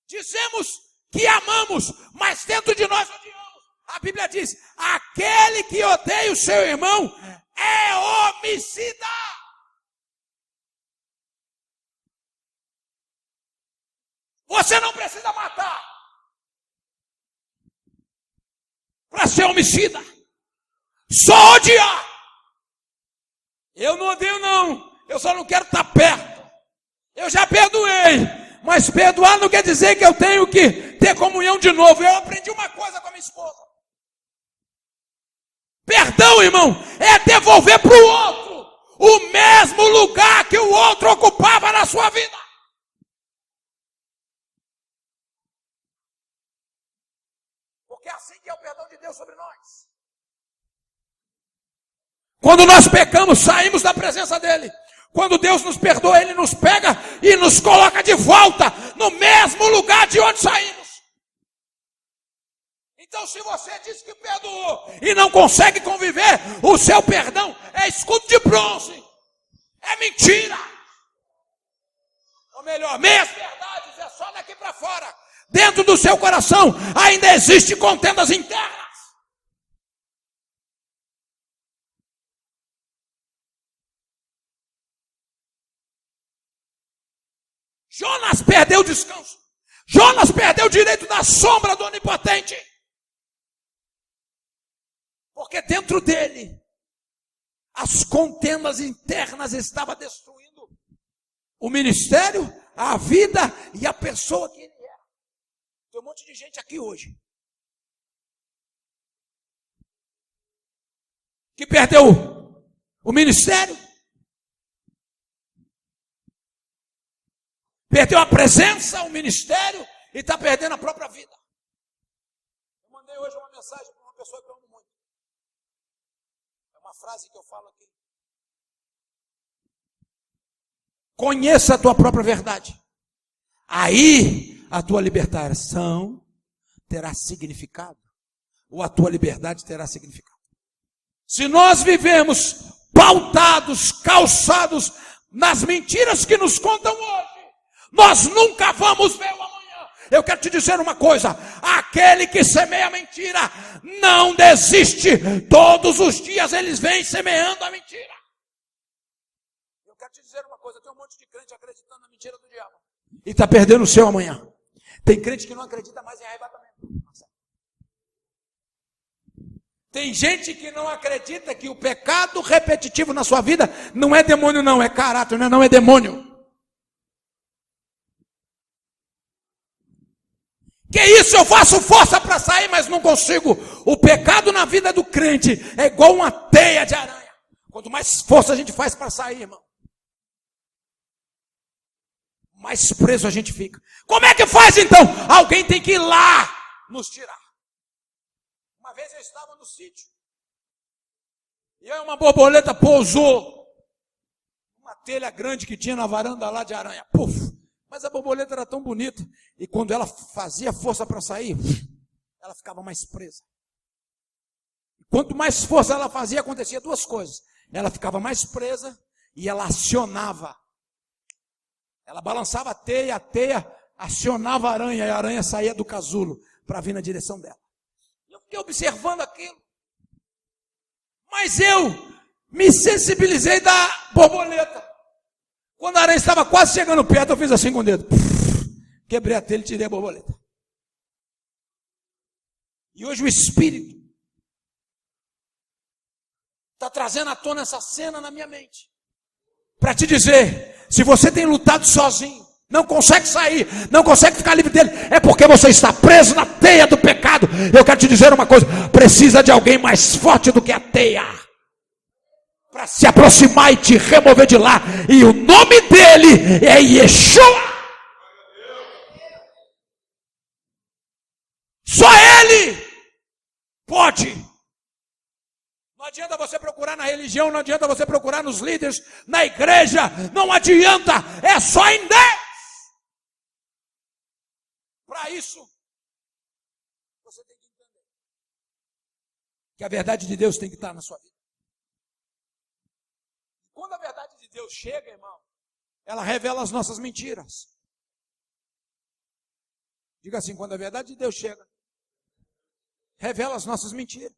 Dizemos que amamos, mas dentro de nós odiamos. A Bíblia diz: aquele que odeia o seu irmão é homicida. Você não precisa matar para ser homicida. Só odiar. Eu não odeio não, eu só não quero estar perto. Eu já perdoei, mas perdoar não quer dizer que eu tenho que ter comunhão de novo. Eu aprendi uma coisa com a minha esposa. Perdão, irmão, é devolver para o outro o mesmo lugar que o outro ocupava na sua vida. Porque é assim que é o perdão de Deus sobre nós. Quando nós pecamos, saímos da presença dele. Quando Deus nos perdoa, ele nos pega e nos coloca de volta no mesmo lugar de onde saímos. Então, se você diz que perdoou e não consegue conviver, o seu perdão é escudo de bronze. É mentira. Ou melhor, meias verdades, é só daqui para fora. Dentro do seu coração ainda existem contendas internas. Jonas perdeu o descanso. Jonas perdeu o direito da sombra do Onipotente. Porque dentro dele, as contendas internas estavam destruindo o ministério, a vida e a pessoa que ele era. Tem um monte de gente aqui hoje que perdeu o ministério, perdeu a presença, o ministério e está perdendo a própria vida. Eu mandei hoje uma mensagem para pessoa que eu amo muito. É uma frase que eu falo aqui. Conheça a tua própria verdade. Aí a tua libertação terá significado. Ou a tua liberdade terá significado. Se nós vivemos pautados, calçados nas mentiras que nos contam hoje, nós nunca vamos ver o amanhã. Eu quero te dizer uma coisa: aquele que semeia mentira não desiste. Todos os dias eles vêm semeando a mentira. Eu quero te dizer uma coisa: tem um monte de crente acreditando na mentira do diabo e está perdendo o seu amanhã. Tem crente que não acredita mais em arrebatamento. Tem gente que não acredita que o pecado repetitivo na sua vida não é demônio, não, é caráter, não é demônio. Que isso, eu faço força para sair, mas não consigo. O pecado na vida do crente é igual uma teia de aranha. Quanto mais força a gente faz para sair, irmão, mais preso a gente fica. Como é que faz então? Alguém tem que ir lá nos tirar. Uma vez eu estava no sítio, e aí uma borboleta pousou, uma telha grande que tinha na varanda lá de aranha, puf, mas a borboleta era tão bonita, e quando ela fazia força para sair, ela ficava mais presa. E quanto mais força ela fazia, acontecia duas coisas: ela ficava mais presa, e ela acionava, ela balançava a teia acionava a aranha, e a aranha saía do casulo, para vir na direção dela. Eu fiquei observando aquilo, mas eu me sensibilizei da borboleta. Quando a aranha estava quase chegando perto, eu fiz assim com o dedo, quebrei a telha e tirei a borboleta. E hoje o Espírito está trazendo à tona essa cena na minha mente, para te dizer: se você tem lutado sozinho, não consegue sair, não consegue ficar livre dele, é porque você está preso na teia do pecado. Eu quero te dizer uma coisa: precisa de alguém mais forte do que a teia, para se aproximar e te remover de lá, e o nome dele é Yeshua. Só ele pode. Não adianta você procurar na religião, não adianta você procurar nos líderes, na igreja, não adianta, é só em Deus. Para isso, você tem que entender que a verdade de Deus tem que estar na sua vida. Quando a verdade de Deus chega, irmão, ela revela as nossas mentiras. Diga assim: quando a verdade de Deus chega, revela as nossas mentiras.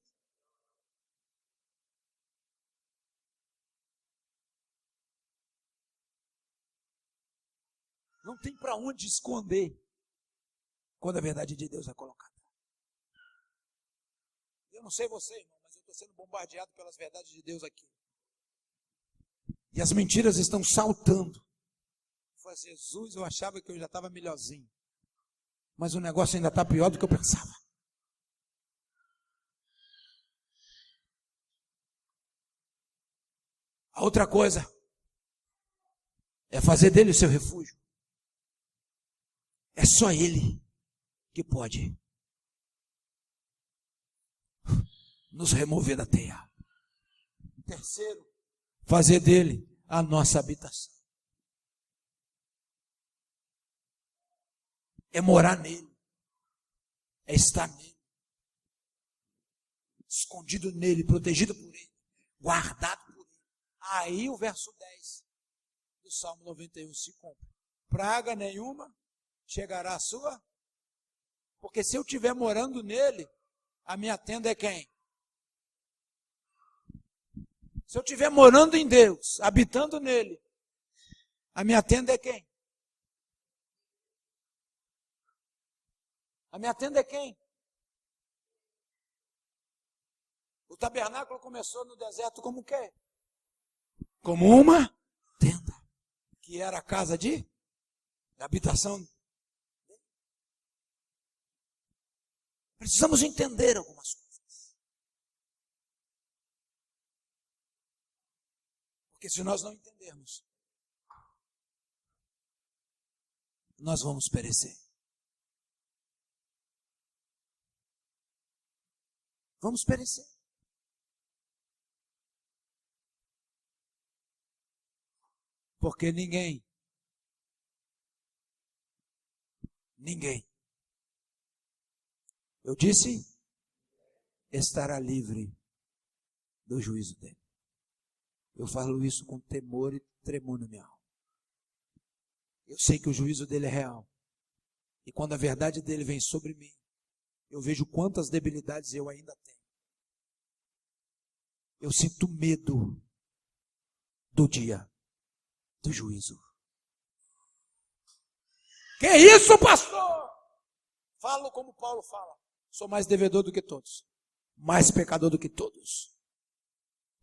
Não tem para onde esconder quando a verdade de Deus é colocada. Eu não sei você, irmão, mas eu estou sendo bombardeado pelas verdades de Deus aqui. E as mentiras estão saltando. Eu falei: Jesus, eu achava que eu já estava melhorzinho, mas o negócio ainda está pior do que eu pensava. A outra coisa é fazer dele o seu refúgio. É só ele que pode nos remover da teia. Terceiro, fazer dele a nossa habitação. É morar nele, é estar nele, escondido nele, protegido por ele, guardado por ele. Aí o verso 10 do Salmo 91 se cumpre: praga nenhuma chegará à sua, porque se eu estiver morando nele, a minha tenda é quem? Se eu estiver morando em Deus, habitando nele, a minha tenda é quem? A minha tenda é quem? O tabernáculo começou no deserto como o quê? Como uma tenda, que era a casa de habitação. Precisamos entender algumas coisas. Porque se nós não entendermos, nós vamos perecer. Vamos perecer. Porque ninguém eu disse, estará livre do juízo dele. Eu falo isso com temor e tremor na minha alma. Eu sei que o juízo dele é real. E quando a verdade dele vem sobre mim, eu vejo quantas debilidades eu ainda tenho. Eu sinto medo do dia do juízo. Que isso, pastor? Falo como Paulo fala. Sou mais devedor do que todos. Mais pecador do que todos.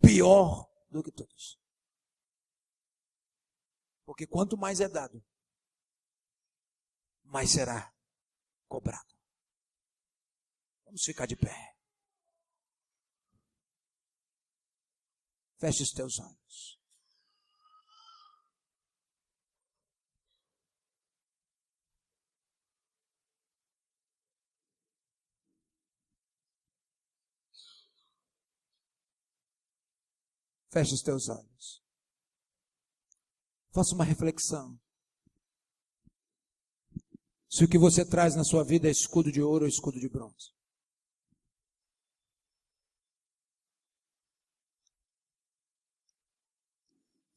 Pior do que todos. Porque quanto mais é dado, mais será cobrado. Vamos ficar de pé. Feche os teus olhos. Feche os teus olhos. Faça uma reflexão. Se o que você traz na sua vida é escudo de ouro ou escudo de bronze.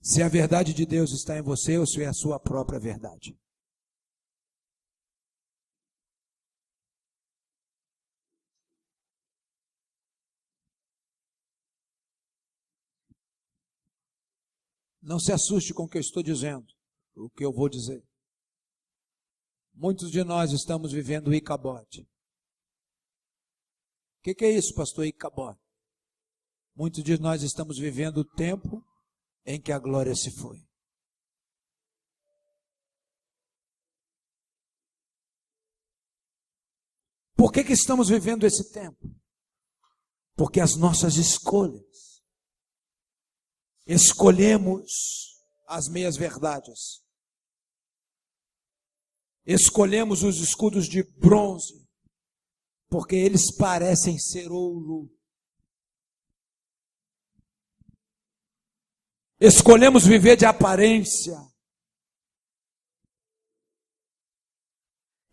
Se a verdade de Deus está em você ou se é a sua própria verdade. Não se assuste com o que eu estou dizendo, o que eu vou dizer. Muitos de nós estamos vivendo o Icabote. O que é isso, pastor Icabote? Muitos de nós estamos vivendo o tempo em que a glória se foi. Por que estamos vivendo esse tempo? Porque as nossas escolhemos as meias verdades. Escolhemos os escudos de bronze, porque eles parecem ser ouro. Escolhemos viver de aparência.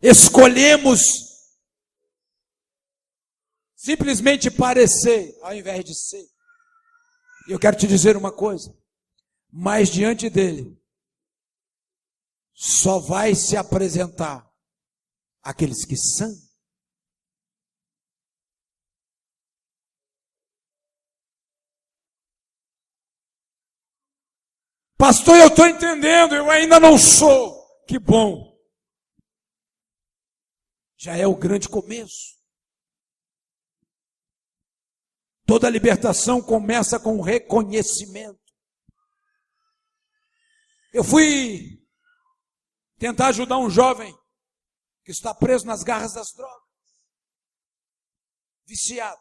Escolhemos simplesmente parecer, ao invés de ser. E eu quero te dizer uma coisa, mas diante dele, só vai se apresentar aqueles que são. Pastor, eu estou entendendo, eu ainda não sou. Que bom. Já é o grande começo. Toda libertação começa com reconhecimento. Eu fui tentar ajudar um jovem que está preso nas garras das drogas, viciado.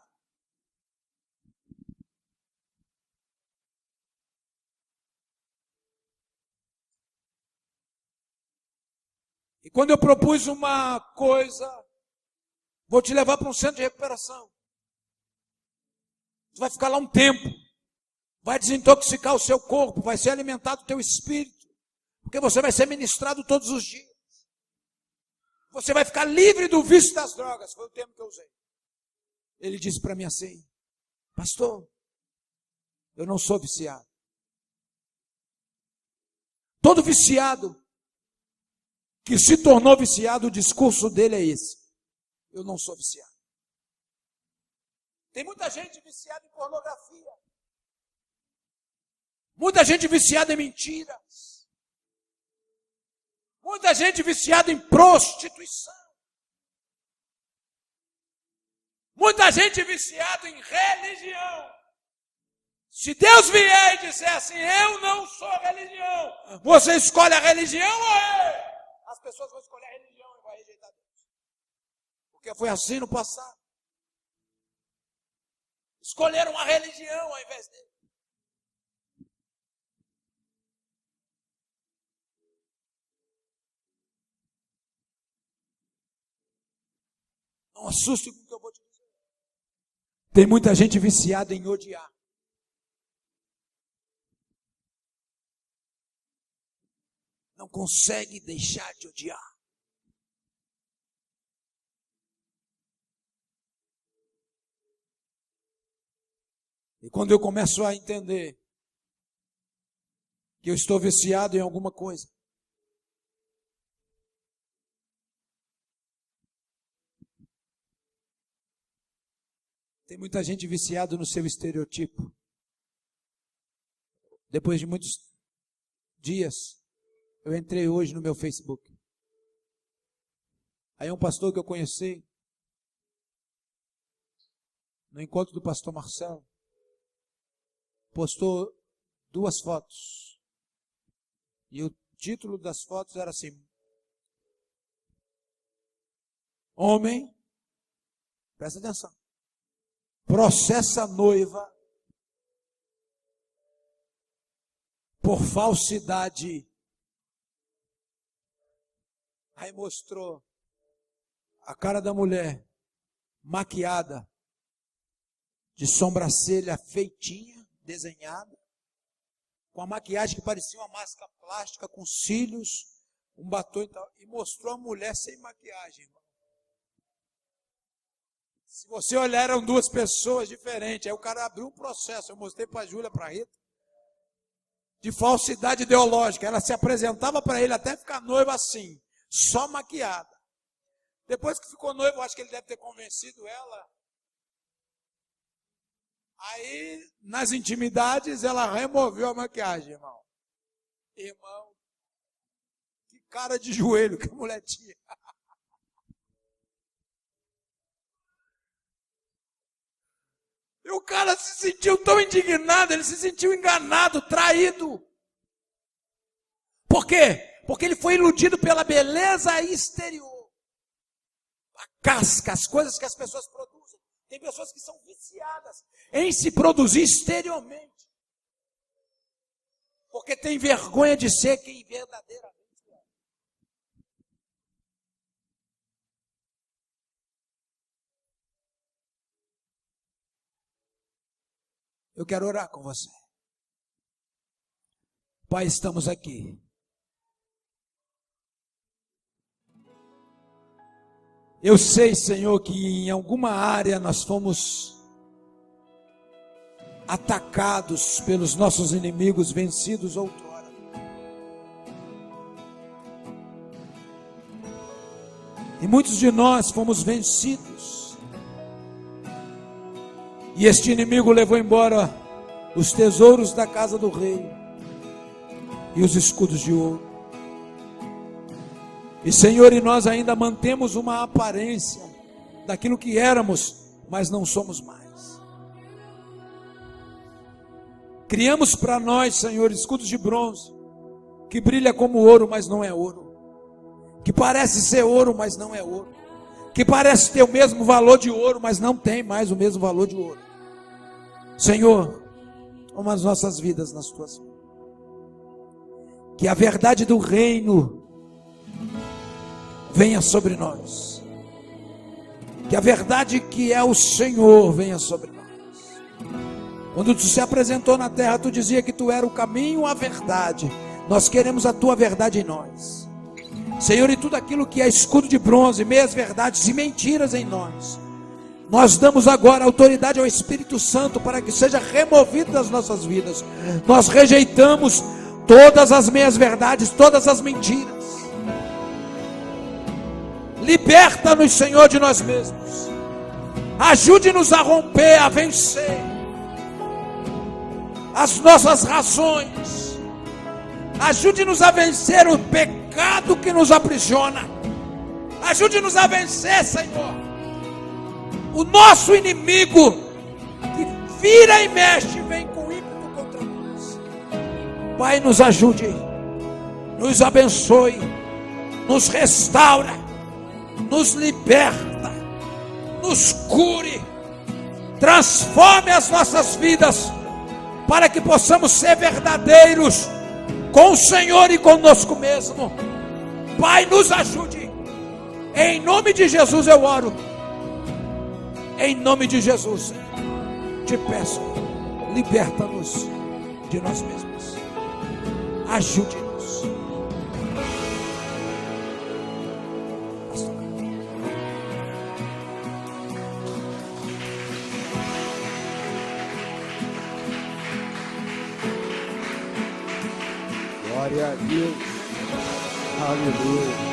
E quando eu propus uma coisa, vou te levar para um centro de recuperação. Você vai ficar lá um tempo, vai desintoxicar o seu corpo, vai ser alimentado o teu espírito, porque você vai ser ministrado todos os dias. Você vai ficar livre do vício das drogas, foi o termo que eu usei. Ele disse para mim assim, pastor, eu não sou viciado. Todo viciado que se tornou viciado, o discurso dele é esse. Eu não sou viciado. Tem muita gente viciada em pornografia. Muita gente viciada em mentiras. Muita gente viciada em prostituição. Muita gente viciada em religião. Se Deus vier e disser assim, eu não sou religião, você escolhe a religião ou é? As pessoas vão escolher a religião e vão rejeitar Deus. Porque foi assim no passado. Escolheram a religião ao invés dele. Não assuste com o que eu vou te dizer. Tem muita gente viciada em odiar. Não consegue deixar de odiar. E quando eu começo a entender que eu estou viciado em alguma coisa, tem muita gente viciada no seu estereotipo. Depois de muitos dias, eu entrei hoje no meu Facebook. Aí um pastor que eu conheci, no encontro do pastor Marcelo, postou 2 fotos. E o título das fotos era assim: homem, presta atenção, processa a noiva por falsidade. Aí mostrou a cara da mulher maquiada, de sobrancelha feitinha, desenhada, com a maquiagem que parecia uma máscara plástica, com cílios, um batom e tal, e mostrou a mulher sem maquiagem, irmão. Se você olhar, eram 2 pessoas diferentes. Aí o cara abriu um processo, eu mostrei para a Júlia, para a Rita, de falsidade ideológica. Ela se apresentava para ele até ficar noiva assim, só maquiada. Depois que ficou noiva, eu acho que ele deve ter convencido ela. Aí, nas intimidades, ela removeu a maquiagem, irmão. Irmão, que cara de joelho que a mulher tinha. E o cara se sentiu tão indignado, ele se sentiu enganado, traído. Por quê? Porque ele foi iludido pela beleza exterior. A casca, as coisas que as pessoas produzem. Tem pessoas que são viciadas em se produzir exteriormente. Porque tem vergonha de ser quem verdadeiramente é. Eu quero orar com você. Pai, estamos aqui. Eu sei, Senhor, que em alguma área nós fomos atacados pelos nossos inimigos, vencidos outrora. E muitos de nós fomos vencidos. E este inimigo levou embora os tesouros da casa do rei e os escudos de ouro. E Senhor, e nós ainda mantemos uma aparência daquilo que éramos, mas não somos mais. Criamos para nós, Senhor, escudos de bronze, que brilha como ouro, mas não é ouro. Que parece ser ouro, mas não é ouro. Que parece ter o mesmo valor de ouro, mas não tem mais o mesmo valor de ouro. Senhor, toma as nossas vidas nas tuas mãos. Que a verdade do reino venha sobre nós. Que a verdade que é o Senhor venha sobre nós. Quando tu se apresentou na terra, tu dizia que tu era o caminho, a verdade. Nós queremos a tua verdade em nós, Senhor, e tudo aquilo que é escudo de bronze, meias verdades e mentiras em nós, nós damos agora autoridade ao Espírito Santo para que seja removido das nossas vidas. Nós rejeitamos todas as meias verdades, todas as mentiras. Liberta-nos, Senhor, de nós mesmos. Ajude-nos a romper, a vencer as nossas razões. Ajude-nos a vencer o pecado que nos aprisiona. Ajude-nos a vencer, Senhor, o nosso inimigo que vira e mexe, vem com ímpeto contra nós. Pai, nos ajude, nos abençoe, nos restaura, nos liberta, nos cure, transforme as nossas vidas, para que possamos ser verdadeiros com o Senhor e conosco mesmo. Pai, nos ajude, em nome de Jesus eu oro, em nome de Jesus. te peço, liberta-nos de nós mesmos. Ajude-nos. Glória a Deus. Aleluia.